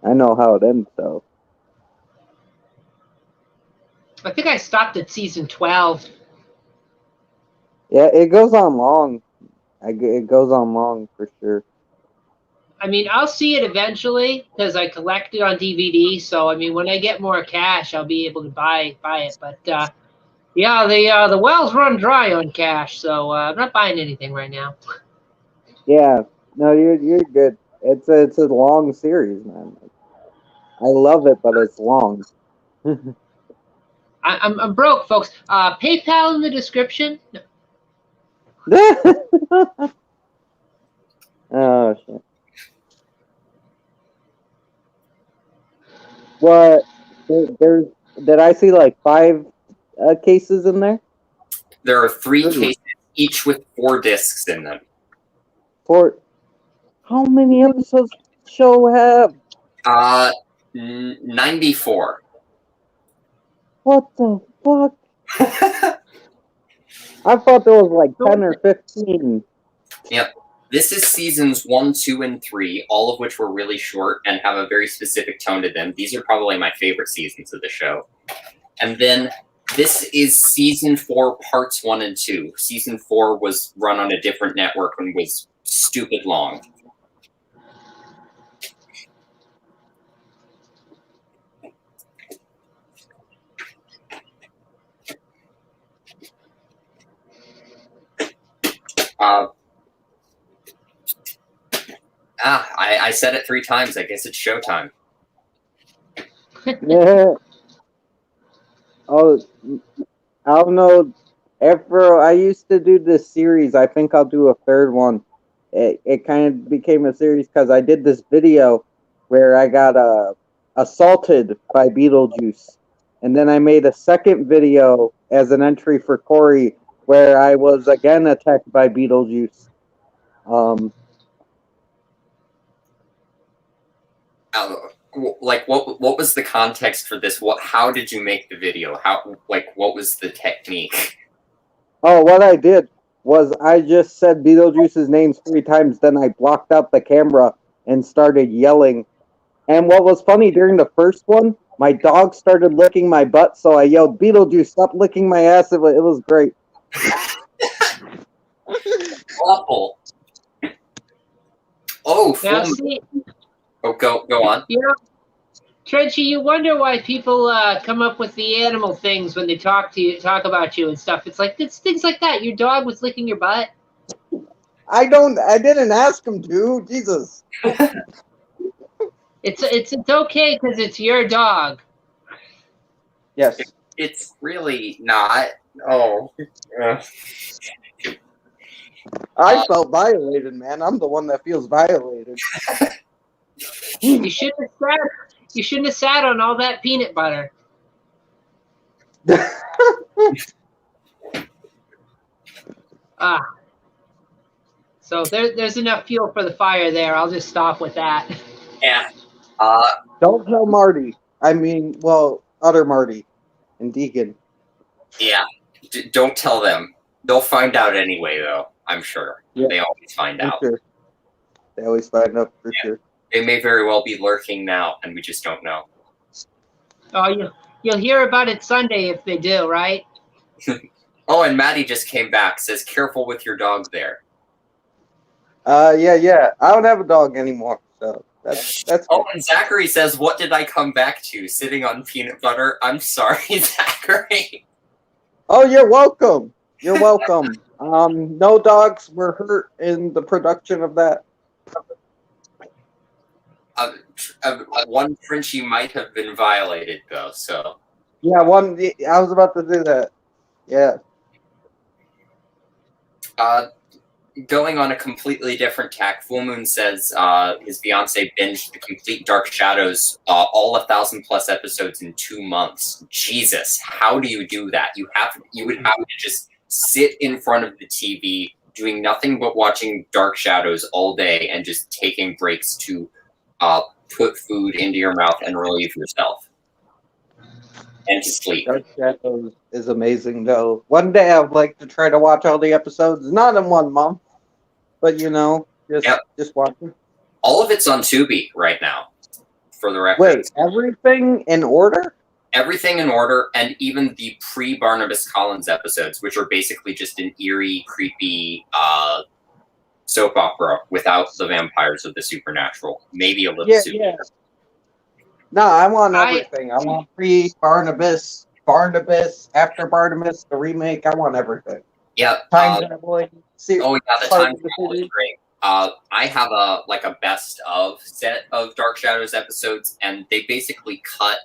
I know how it ends, though. I think I stopped at season 12. Yeah, it goes on long. It goes on long for sure. I mean, I'll see it eventually because I collect it on DVD. So, I mean, when I get more cash, I'll be able to buy it. But Yeah, the wells run dry on cash, so I'm not buying anything right now. Yeah, no, you're good. It's a long series, man. I love it, but it's long. I'm broke, folks. PayPal in the description. Oh shit! What? There's did I see like 5 cases in there? There are 3 Ooh. cases, each with 4 discs in them. For how many episodes does the show have? 94. What the fuck? I thought there was like 10 or 15. Yep. This is seasons 1, 2, and 3, all of which were really short and have a very specific tone to them. These are probably my favorite seasons of the show. And then this is season 4, parts 1 and 2. Season 4 was run on a different network and was stupid long. I said it 3 times. I guess it's showtime. Yeah. Oh, I don't know. After I used to do this series, I think I'll do a 3rd one. It kind of became a series because I did this video where I got assaulted by Beetlejuice. And then I made a 2nd video as an entry for Corey where I was again attacked by Beetlejuice. Like what was the context for this? How did you make the video? What was the technique? Oh, what I did was I just said Beetlejuice's name 3 times, then I blocked out the camera and started yelling. And what was funny, during the first one, my dog started licking my butt, so I yelled, "Beetlejuice, stop licking my ass." It was great. Awful. Oh, Now, see, go on. you know, Trenchy, you wonder why people come up with the animal things when they talk about you and stuff. It's like it's things like that. Your dog was licking your butt. I didn't ask him to. Jesus. It's okay because it's your dog. Yes. It's really not. Oh. I felt violated, man. I'm the one that feels violated. You shouldn't have sat. You shouldn't have sat on all that peanut butter. So there's enough fuel for the fire there. I'll just stop with that. Yeah. Don't tell Marty. I mean, well, other Marty and Deacon. Yeah. Don't tell them. They'll find out anyway, though. I'm sure. Yeah. They always find out. Sure. They always find out for sure. They may very well be lurking now, and we just don't know. Oh, you'll hear about it Sunday if they do, right? Oh, and Maddie just came back. Says, "Careful with your dog there." Yeah. I don't have a dog anymore, so that's. Oh, and Zachary says, "What did I come back to? Sitting on peanut butter?" I'm sorry, Zachary. Oh, you're welcome. You're welcome. No dogs were hurt in the production of that. One Frenchie might have been violated, though. So. Yeah, one. I was about to do that. Yeah. Going on a completely different tack, Full Moon says his fiance binged the complete Dark Shadows, all 1,000+ episodes in 2 months. Jesus, how do you do that? You would have to just sit in front of the TV, doing nothing but watching Dark Shadows all day, and just taking breaks to put food into your mouth and relieve yourself, and to sleep. Dark Shadows is amazing, though. One day I'd like to try to watch all the episodes, not in 1 month. But just watching. All of it's on Tubi right now, for the record. Wait, everything in order? Everything in order, and even the pre-Barnabas Collins episodes, which are basically just an eerie, creepy soap opera without the vampires of the supernatural. Maybe a little super. Yeah. No, I want everything. I want pre-Barnabas Barnabas, After Barnabas, the remake. I want everything. Yeah. Time traveling. Oh yeah, the part time of the travel is series. great. I have a best of set of Dark Shadows episodes, and they basically cut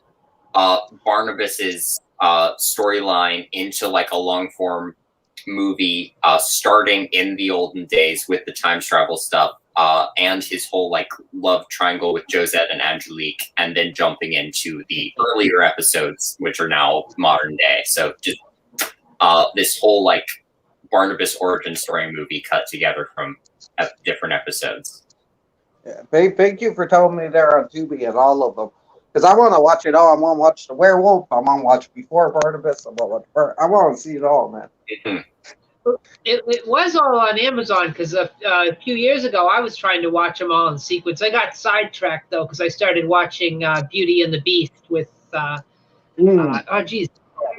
Barnabas's storyline into like a long form movie, starting in the olden days with the time travel stuff, and his whole like love triangle with Josette and Angelique, and then jumping into the earlier episodes, which are now modern day. So just this whole like Barnabas origin story movie cut together from different episodes. Yeah, thank you for telling me they're on Tubi and all of them. Because I want to watch it all. I want to watch The Werewolf. I want to watch Before Barnabas. I want to see it all, man. Mm-hmm. It was all on Amazon because a few years ago I was trying to watch them all in sequence. I got sidetracked though because I started watching Beauty and the Beast with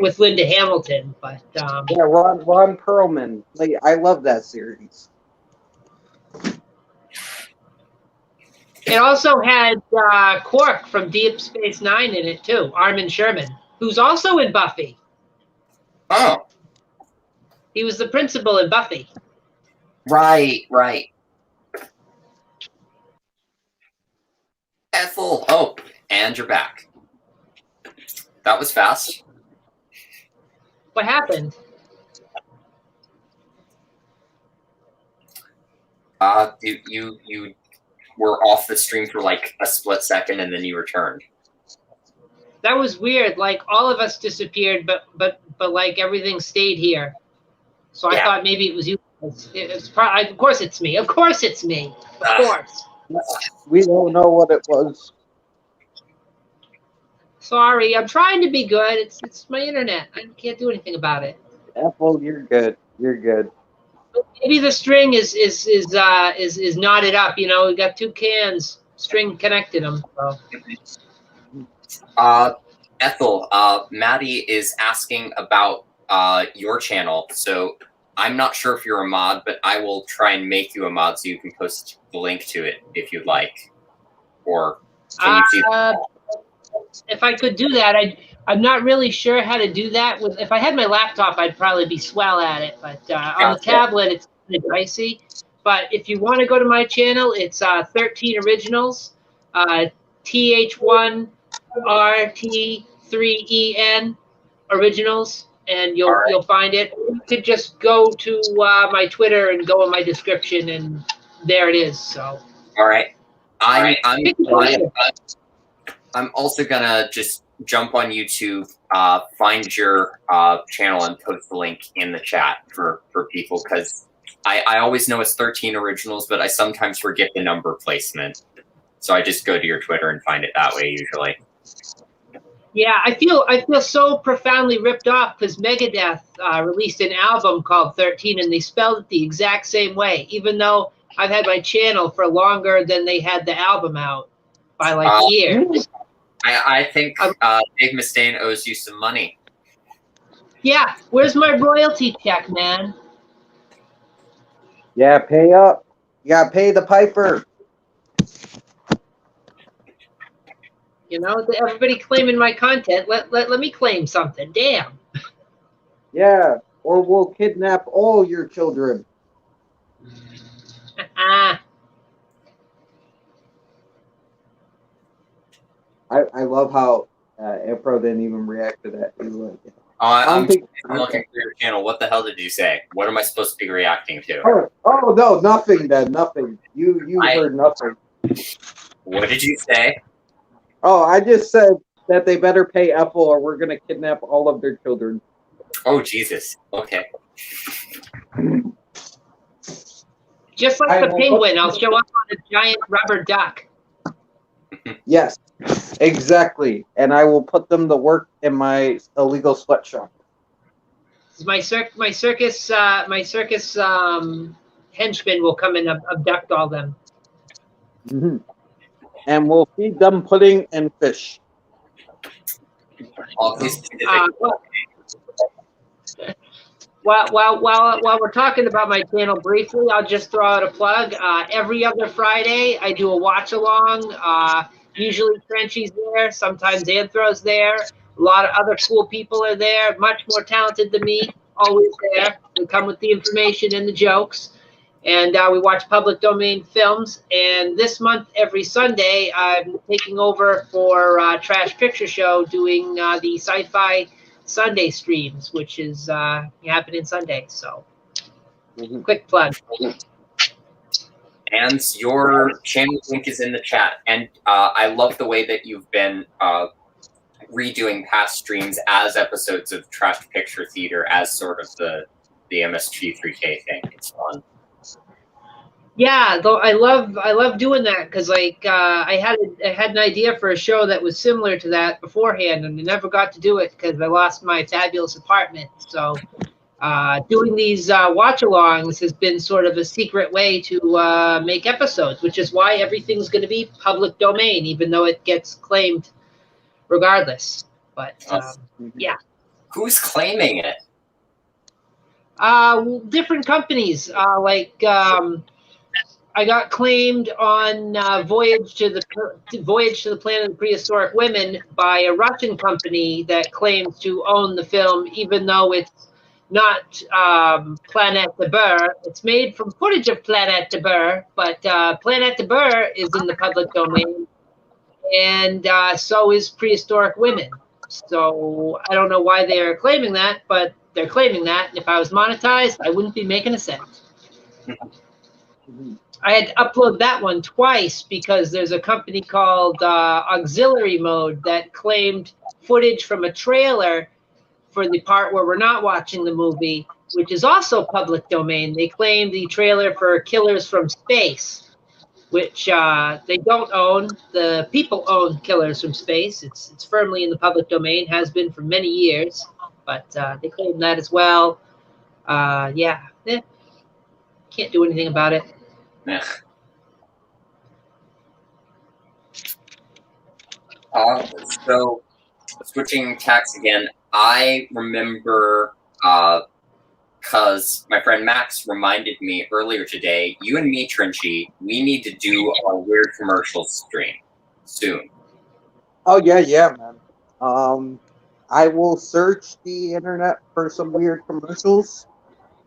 with Linda Hamilton. But yeah, Ron Perlman. Like, I love that series. it also had Quark from Deep Space Nine in it too, Armin Sherman, who's also in Buffy. Oh, He was the principal in Buffy. right. Ethel. Oh, and you're back. That was fast. What happened? You were off the stream for like a split second, and then you returned. That was weird. Like all of us disappeared, but like everything stayed here. So I thought maybe it was you. Of course it's me. Of course it's me. Of course. We don't know what it was. Sorry, I'm trying to be good. It's my internet. I can't do anything about it. Apple, you're good. You're good. Maybe the string is knotted up. You know, we got two cans, string connected them. So. Ethel, Maddie is asking about your channel. So I'm not sure if you're a mod, but I will try and make you a mod so you can post the link to it if you'd like. Or can you see? If I could do that, I'm not really sure how to do that. If I had my laptop, I'd probably be swell at it. But on the tablet, it's kind of dicey. But if you want to go to my channel, it's 13 Originals, TH1RT3EN Originals, and you'll find it. You could just go to my Twitter and go in my description, and there it is. So. All right. I'm also gonna just jump on YouTube, find your channel, and post the link in the chat for people, because I always know it's 13 Originals, but I sometimes forget the number placement. So I just go to your Twitter and find it that way usually. Yeah, I feel so profoundly ripped off because Megadeth released an album called 13, and they spelled it the exact same way, even though I've had my channel for longer than they had the album out by like years. I think Dave Mustaine owes you some money. Yeah, where's my royalty check, man? Yeah, pay up. You gotta pay the piper. You know, everybody claiming my content. Let me claim something. Damn. Yeah, or we'll kidnap all your children. I love how Anthro didn't even react to that. He was like, I'm looking for your channel. What the hell did you say? What am I supposed to be reacting to? Oh no, nothing then, nothing. You heard nothing. What did you say? Oh, I just said that they better pay Apple or we're gonna kidnap all of their children. Oh Jesus. Okay. Just like the penguin, I'll show up on a giant rubber duck. Yes, exactly. And I will put them to work in my illegal sweatshop. My circus henchmen will come and abduct all them. Mm-hmm. And we'll feed them pudding and fish. While we're talking about my channel briefly, I'll just throw out a plug. Every other Friday, I do a watch along. Usually Trenchy's there, sometimes Anthro's there. A lot of other cool people are there, much more talented than me, always there. They come with the information and the jokes. And we watch public domain films. And this month, every Sunday, I'm taking over for Trash Picture Show, doing the Sci-Fi Sunday streams, which is happening Sunday. So, quick plug. And your channel link is in the chat. And I love the way that you've been redoing past streams as episodes of Trash Picture Theater as sort of the MSG3K thing. It's fun. Yeah, though I love doing that because I had an idea for a show that was similar to that beforehand, and I never got to do it because I lost my fabulous apartment. So doing these watch-alongs has been sort of a secret way to make episodes, which is why everything's going to be public domain, even though it gets claimed regardless. But yeah. Who's claiming it? Different companies. I got claimed on Voyage to the Planet of Prehistoric Women by a Russian company that claims to own the film, even though it's not Planète de Beur. It's made from footage of Planète de Beur, but Planète de Beur is in the public domain, and so is Prehistoric Women. So I don't know why they're claiming that, but they're claiming that. And if I was monetized, I wouldn't be making a cent. I had to upload that one twice because there's a company called Auxiliary Mode that claimed footage from a trailer for the part where we're not watching the movie, which is also public domain. They claimed the trailer for Killers from Space, which they don't own. The people own Killers from Space. It's firmly in the public domain, has been for many years, but they claim that as well. Can't do anything about it. Yeah. So, switching tacks again, I remember because my friend Max reminded me earlier today, you and me, Trinchy, we need to do our weird commercials stream soon. Oh yeah, man. I will search the internet for some weird commercials,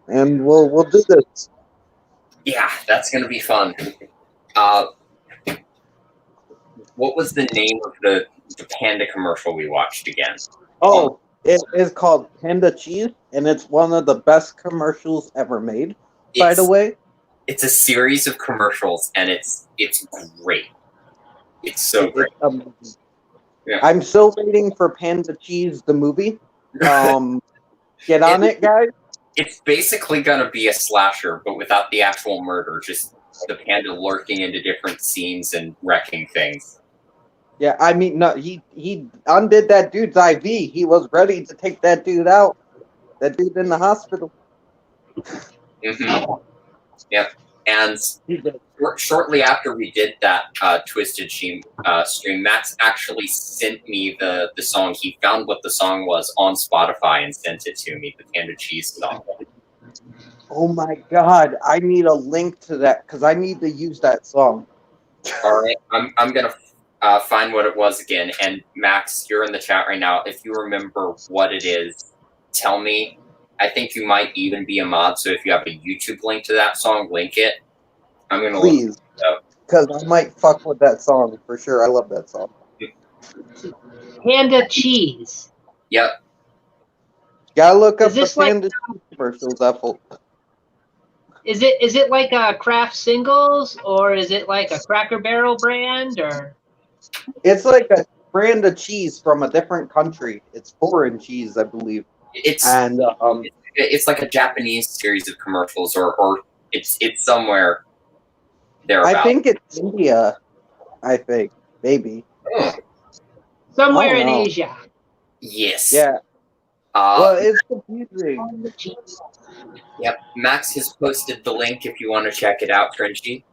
and we'll do this. Yeah, that's gonna be fun. What was the name of the panda commercial we watched again? Oh, it is called Panda Cheese, and it's one of the best commercials ever made. By the way, it's a series of commercials, and it's great. It's so great. Yeah. I'm still waiting for Panda Cheese the movie. Get on it, guys. It's basically gonna be a slasher, but without the actual murder. Just the panda lurking into different scenes and wrecking things. Yeah, I mean, no, he undid that dude's IV. He was ready to take that dude out. That dude in the hospital. Mm-hmm. Yep. And shortly after we did that Twisted stream, Max actually sent me the song. He found what the song was on Spotify and sent it to me, the Panda Cheese song. Oh my god, I need a link to that because I need to use that song. All right, I'm gonna find what it was again. And Max, you're in the chat right now. If you remember what it is, tell me. I think you might even be a mod, so if you have a YouTube link to that song, link it. I'm gonna please, because I might fuck with that song for sure. I love that song. Panda Cheese. Yep. Gotta look up the Panda Cheese commercials, Ethel. Is it like a Kraft Singles, or is it like a Cracker Barrel brand, or? It's like a brand of cheese from a different country. It's foreign cheese, I believe. It's like a Japanese series of commercials, or it's somewhere there. I think it's India. I think maybe somewhere in Asia. Yes. Yeah. Well, it's confusing. Yep. Max has posted the link if you want to check it out, Frenchy.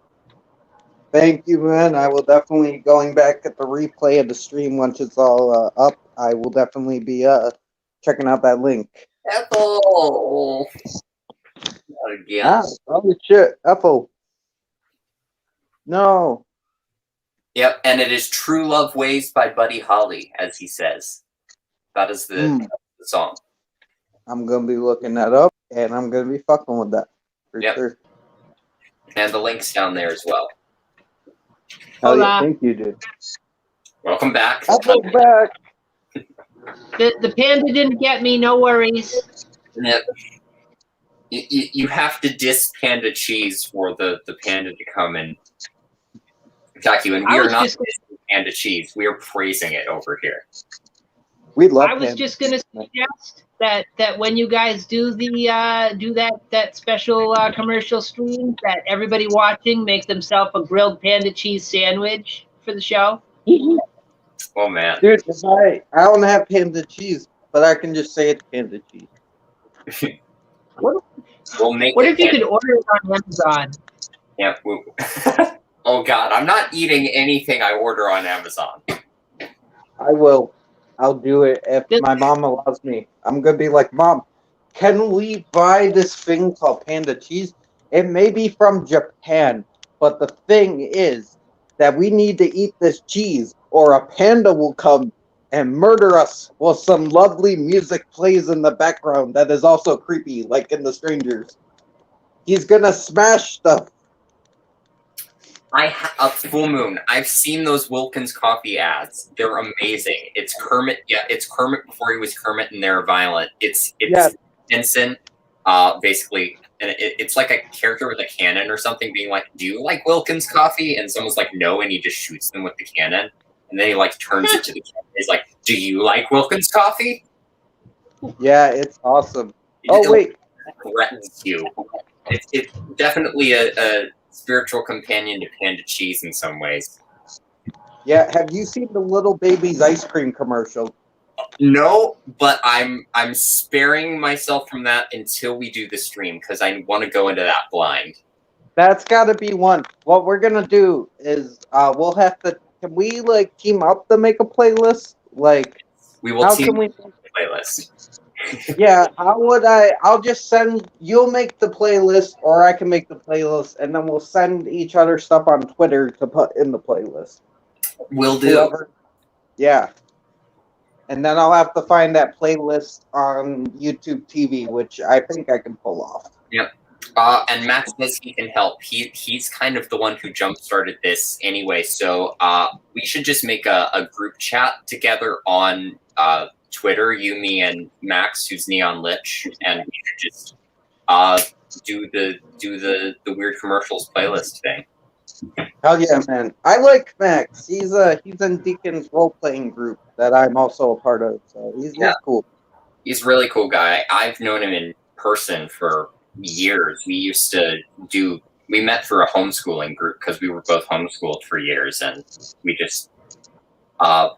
Thank you, man. I will definitely, going back at the replay of the stream once it's all up, I will definitely be checking out that link. Ethel! Not again. Oh, shit. Ethel. No. Yep, and it is True Love Ways by Buddy Holly, as he says. That is the song. I'm gonna be looking that up, and I'm gonna be fucking with that for Yep. sure. And the link's down there as well. Hell yeah, Hola. thank you, dude. Welcome back. I'll go back. The panda didn't get me. No worries. Yep. You have to diss Panda Cheese for the panda to come and attack you. And we I are was not just- dissing Panda Cheese. We are praising it over here. We love I was him. just gonna suggest that when you guys do the do that special commercial stream, that everybody watching make themselves a grilled panda cheese sandwich for the show. Oh, man. Dude, if I don't have panda cheese, but I can just say it's panda cheese. We'll make What it if you panda- could order it on Amazon? Yeah. Oh, God. I'm not eating anything I order on Amazon. I will. I'll do it if my mom allows me. I'm gonna be like, Mom, can we buy this thing called panda cheese? It may be from Japan, but the thing is that we need to eat this cheese, or a panda will come and murder us while some lovely music plays in the background that is also creepy, like in The Strangers. He's gonna smash stuff. A full moon. I've seen those Wilkins coffee ads. They're amazing. It's Kermit. Yeah, it's Kermit before he was Kermit, and they're violent. It's Yes. Henson, basically, and it's like a character with a cannon or something, being like, "Do you like Wilkins coffee?" And someone's like, "No," and he just shoots them with the cannon, and then he like turns it to the cannon. He's like, "Do you like Wilkins coffee?" Yeah, it's awesome. Oh, wait. Threatens you. It's definitely a spiritual companion to Panda Cheese in some ways. Yeah, have you seen the Little Baby's ice cream commercial? No, but I'm sparing myself from that until we do the stream because I want to go into that blind. That's got to be one. What we're gonna do is we'll have to. Can we like team up to make a playlist? Like, We will how team can we? the playlist. Yeah, how would I? I'll just send. You'll make the playlist, or I can make the playlist, and then we'll send each other stuff on Twitter to put in the playlist. Will do. Whoever. Yeah. And then I'll have to find that playlist on YouTube TV, which I think I can pull off. Yep. And Max says he can help. He's kind of the one who jump started this anyway. So we should just make a group chat together on Twitter. You, me, and Max, who's Neon Lich, and we should just do the weird commercials playlist thing. Hell yeah, man! I like Max. He's in Deacon's role playing group that I'm also a part of. So he's cool. He's a really cool guy. I've known him in person for years. We met through a homeschooling group because we were both homeschooled for years, and we just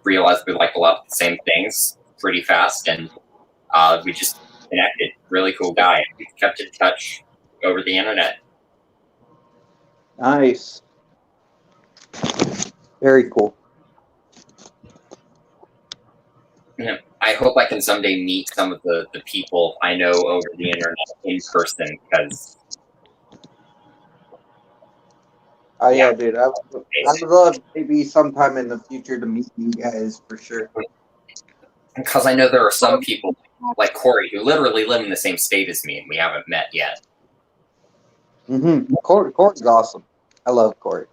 realized we liked a lot of the same things pretty fast, and we just connected. Really cool guy. We kept in touch over the internet. Nice. Very cool. Yeah. I hope I can someday meet some of the people I know over the internet in person, because Oh yeah, dude. I would love maybe sometime in the future to meet you guys for sure. because I know there are some people like Corey who literally live in the same state as me, and we haven't met yet. Mm-hmm. Corey's awesome. I love Corey.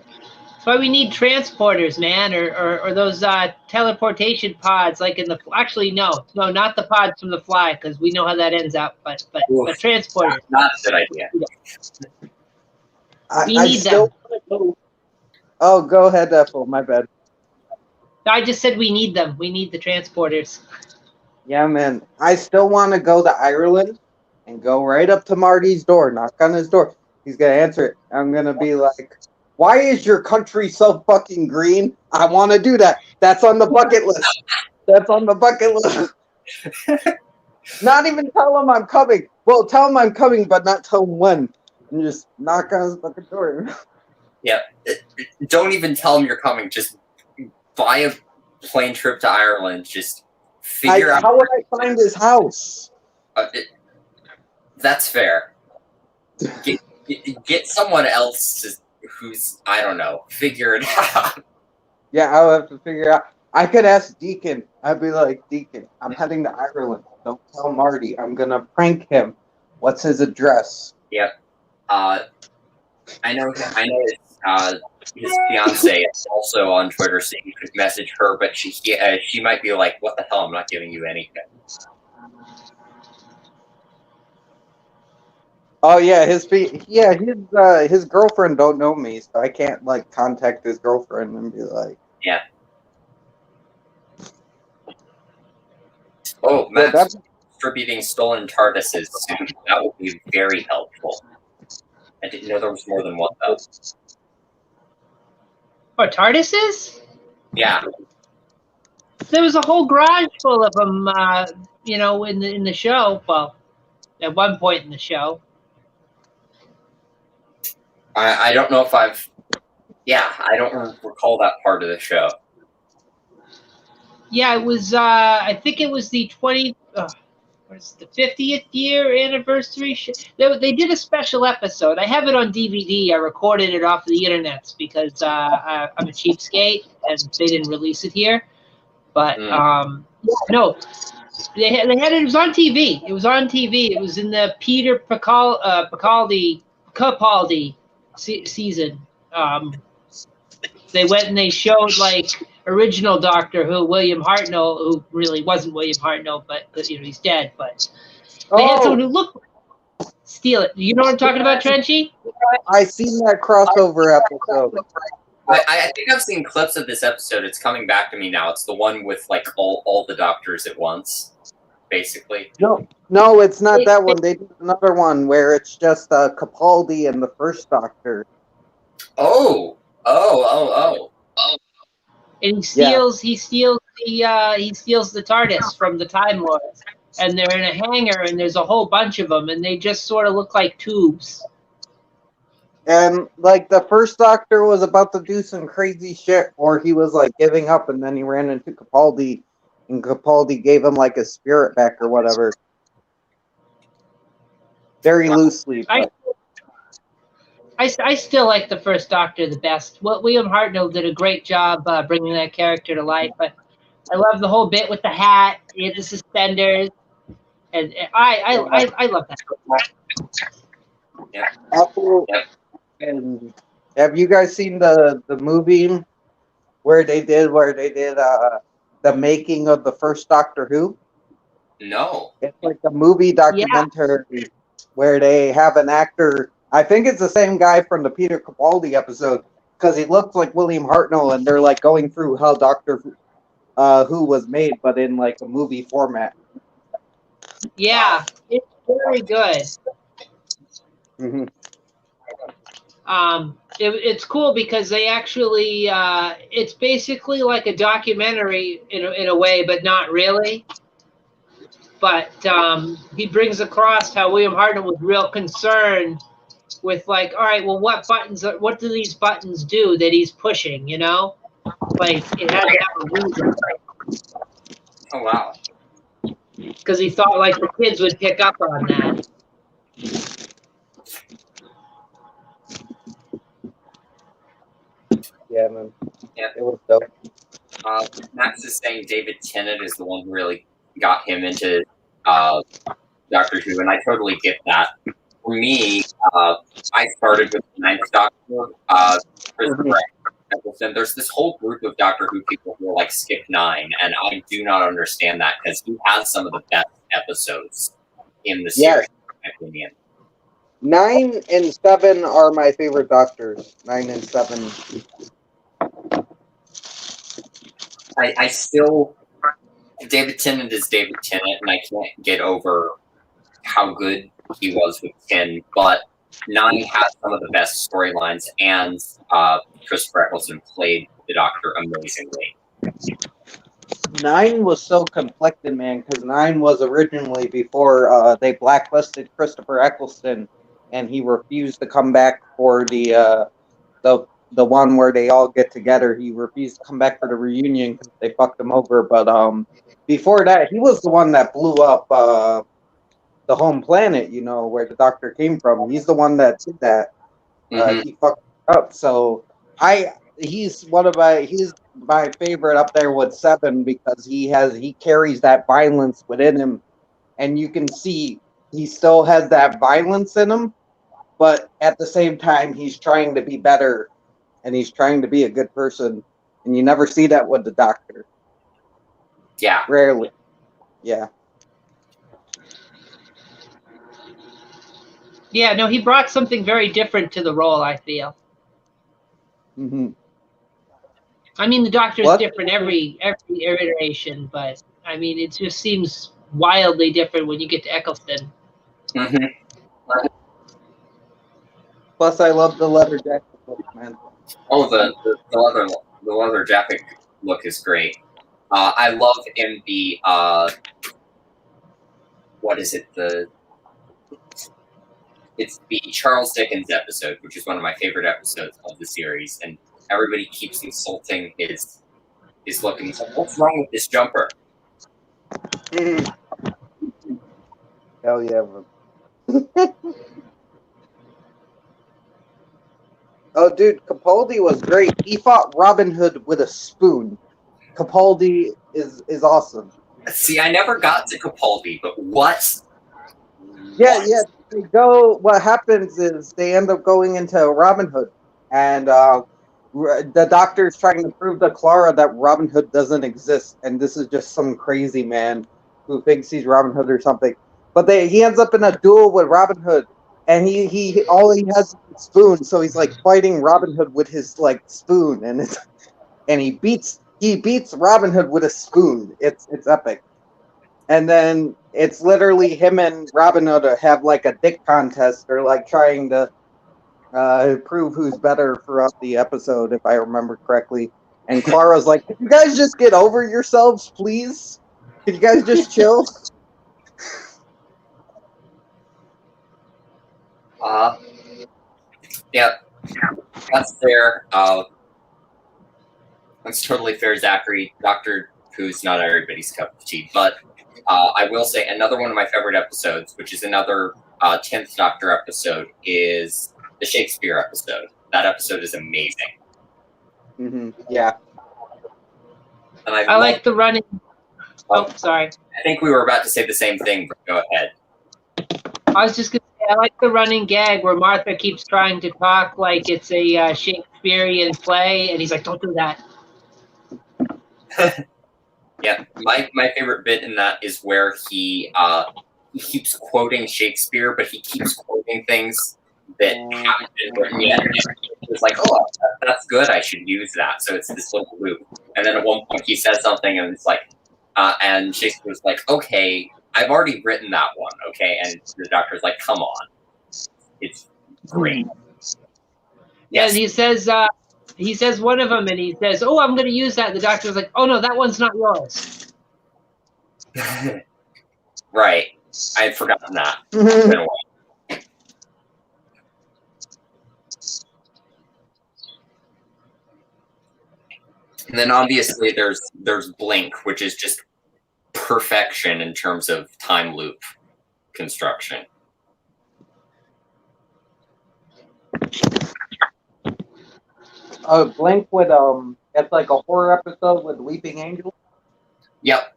That's why we need transporters, man, or those teleportation pods, like in the. Actually, no, not the pods from the Fly, because we know how that ends up. But transporters. Not a good idea. We need them. Oh, go ahead, Ethel. My bad. I just said we need them. We need the transporters. Yeah, man. I still want to go to Ireland and go right up to Marty's door, knock on his door. He's gonna answer it. I'm gonna be like, "Why is your country so fucking green? I want to do that. That's on the bucket list. That's on the bucket list." Not even tell him I'm coming. Well, tell him I'm coming, but not tell him when. And just knock on his fucking door. Yeah. Don't even tell him you're coming. Just buy a plane trip to Ireland. Just figure out. How would I find his house? That's fair. Get someone else who's, I don't know, figure it out. Yeah, I'll have to figure out. I could ask Deacon. I'd be like, Deacon, I'm heading to Ireland. Don't tell Marty. I'm gonna prank him. What's his address? Yep. I know his fiance is also on Twitter, so you could message her, but she might be like, "What the hell? I'm not giving you anything." Oh yeah, his girlfriend don't know me, so I can't like contact his girlfriend and be like, Yeah. Oh, yeah, Matt's distributing stolen TARDISes soon. That would be very helpful. I didn't know there was more than one though. Oh, TARDISes? Yeah. There was a whole garage full of them, in the show. Well, at one point in the show. I don't know if I don't recall that part of the show. Yeah, it was. I think it was the 50th year anniversary. They did a special episode. I have it on DVD. I recorded it off of the internet because I'm a cheapskate and they didn't release it here. But no, they had it. It was on TV. It was on TV. It was in the Peter Capaldi season. They went and they showed like original Doctor Who, William Hartnell, who really wasn't William Hartnell, but he's dead. But they had someone who looked steal it. You know what I'm talking about, Trenchy? I seen that crossover episode. I think I've seen clips of this episode. It's coming back to me now. It's the one with like all the doctors at once, basically. No, it's not that one. They did another one where it's just Capaldi and the first Doctor. Oh. And he steals the TARDIS from the Time Lords, and they're in a hangar, and there's a whole bunch of them, and they just sort of look like tubes. And like the first Doctor was about to do some crazy shit, or he was like giving up, and then he ran into Capaldi, and Capaldi gave him like a spirit back or whatever. Very loosely. But. I still like the first Doctor the best. William Hartnell did a great job bringing that character to life. But I love the whole bit with the hat, the suspenders, and I love that. Yeah. Absolutely. And have you guys seen the movie where they did the making of the first Doctor Who? No. It's like a movie documentary where they have an actor. I think it's the same guy from the Peter Capaldi episode because he looks like William Hartnell, and they're like going through how Doctor Who was made, but in like a movie format. Yeah, it's very good. Mm-hmm. It's cool because they actually it's basically like a documentary in a way, but not really. But he brings across how William Hartnell was real concerned with like, all right, well, what do these buttons do that he's pushing? Like it had to have a reason. Oh wow. Because he thought like the kids would pick up on that. Yeah, man. Yeah. It was dope. Max is saying David Tennant is the one who really got him into Doctor Who, and I totally get that. For me, I started with the Ninth Doctor, Christopher Eccleston. There's this whole group of Doctor Who people who are like skip 9, and I do not understand that because he has some of the best episodes in the series, in my opinion. 9 and 7 are my favorite Doctors. 9 and 7. I still, David Tennant is David Tennant, and I can't get over how good he was with 10, but 9 has some of the best storylines, and Christopher Eccleston played the Doctor amazingly. 9 was so conflicted, man, because 9 was originally before they blacklisted Christopher Eccleston, and he refused to come back for the one where they all get together. He refused to come back for the reunion because they fucked him over. But before that, he was the one that blew up the home planet, where the Doctor came from. He's the one that did that. He fucked up. So he's my my favorite up there with 7 because he carries that violence within him, and you can see he still has that violence in him, but at the same time he's trying to be better and he's trying to be a good person, and you never see that with the Doctor. Yeah. Rarely. Yeah. Yeah, no, he brought something very different to the role, I feel. Mm-hmm. I mean, the Doctor's What? different every iteration, but I mean, it just seems wildly different when you get to Eccleston. Mm-hmm. Plus, I love the leather jacket look, man. Oh, the leather jacket look is great. I love in the what is it? It's the Charles Dickens episode, which is one of my favorite episodes of the series, and everybody keeps insulting his look. And he's like, "What's wrong with this jumper?" Hell yeah. Oh, dude, Capaldi was great. He fought Robin Hood with a spoon. Capaldi is awesome. See, I never got to Capaldi, but what? Yeah, yeah. They go. What happens is they end up going into Robin Hood, and the Doctor's trying to prove to Clara that Robin Hood doesn't exist, and this is just some crazy man who thinks he's Robin Hood or something. But he ends up in a duel with Robin Hood, and he all he has is a spoon, so he's like fighting Robin Hood with his like spoon, and he beats Robin Hood with a spoon. It's epic. And then it's literally him and Robin Hood have like a dick contest or like trying to prove who's better throughout the episode, if I remember correctly. And Clara's like, "Can you guys just get over yourselves, please? Can you guys just chill?" Yeah, that's fair. That's totally fair, Zachary. Doctor Who's not everybody's cup of tea, but I will say another one of my favorite episodes, which is another 10th Doctor episode, is the Shakespeare episode. That episode is amazing. Mm-hmm. Yeah. And I like the running. Oh, sorry. I think we were about to say the same thing, but go ahead. I was just going to say, I like the running gag where Martha keeps trying to talk like it's a Shakespearean play, and he's like, "Don't do that." Yeah, my favorite bit in that is where he keeps quoting Shakespeare, but he keeps quoting things that haven't been written yet. It's like, oh, that's good. I should use that. So it's this little loop. And then at one point he says something, and it's like, and Shakespeare's like, okay, I've already written that one, okay. And the Doctor's like, come on, it's great. Yeah, and he says one of them, and he says, "Oh, I'm going to use that." The Doctor's like, "Oh no, that one's not yours." Right, I had forgotten that. It's been a while. And then obviously there's Blink, which is just perfection in terms of time loop construction. Blink with it's like a horror episode with Weeping Angel. Yep.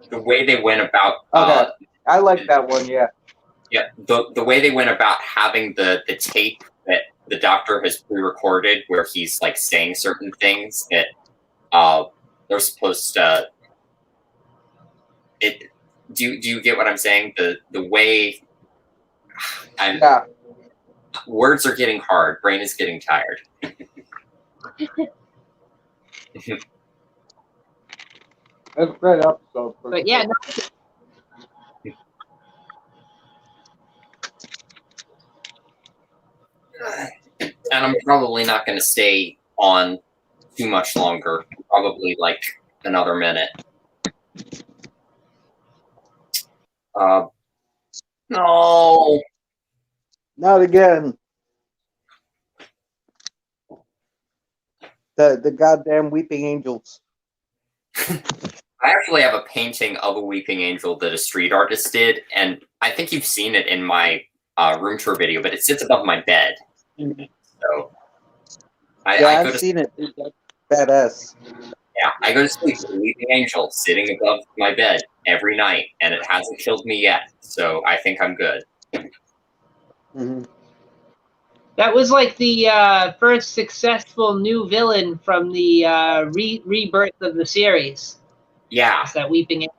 The way they went about Okay. I like that one, yeah. Yeah, the way they went about having the tape that the Doctor has pre-recorded, where he's like saying certain things that they're supposed to. Do you get what I'm saying? The way words are getting hard, brain is getting tired. That's a great episode. But yeah. And I'm probably not going to stay on too much longer. Probably like another minute. No. Not again. The goddamn Weeping Angels. I actually have a painting of a weeping angel that a street artist did, and I think you've seen it in my room tour video, but it sits above my bed. So I go I've to seen it. Dude, that's badass. Yeah, I go to sleep with a weeping angel sitting above my bed every night, and it hasn't killed me yet. So I think I'm good. Hmm. That was like the first successful new villain from the rebirth of the series. Yeah. It's that weeping angel.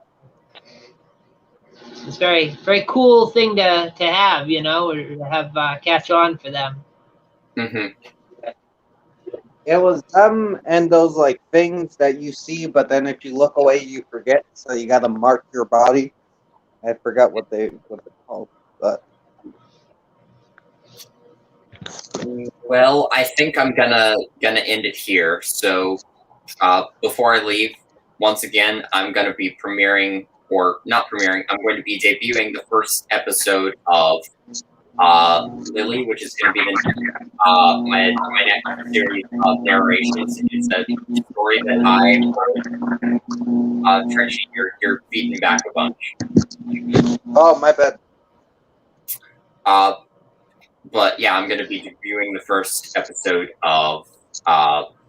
It's very, very cool thing to have, you know, or to have catch on for them. Hmm. It was them and those like things that you see, but then if you look away, you forget. So you got to mark your body. I forgot what they're called, but Well, I think I'm gonna end it here. So before I leave, once again, I'm gonna be premiering, or not premiering. I'm going to be debuting the first episode of Lily, which is going to be my next series of narrations. It's a story that I wrote. Trenchy, you're feeding back a bunch. oh my bad. But yeah, I'm going to be debuting the first episode of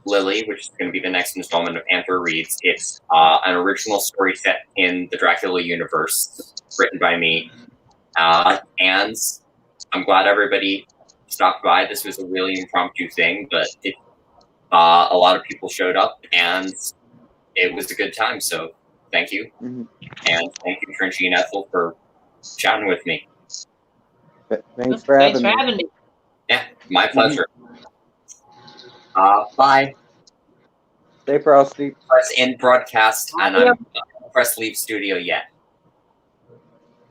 Lily, which is going to be the next installment of Anthro Reads. It's an original story set in the Dracula universe, written by me, and I'm glad everybody stopped by. This was a really impromptu thing, but a lot of people showed up, and it was a good time. So thank you, Mm-hmm. and thank you, Trenchy and Ethel, for chatting with me. Thanks for having me. Yeah, my pleasure. Bye. Stay frosty. Press end broadcast, and I'm not gonna press leave studio yet.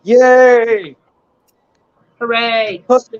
Yay! Hooray! Pussy.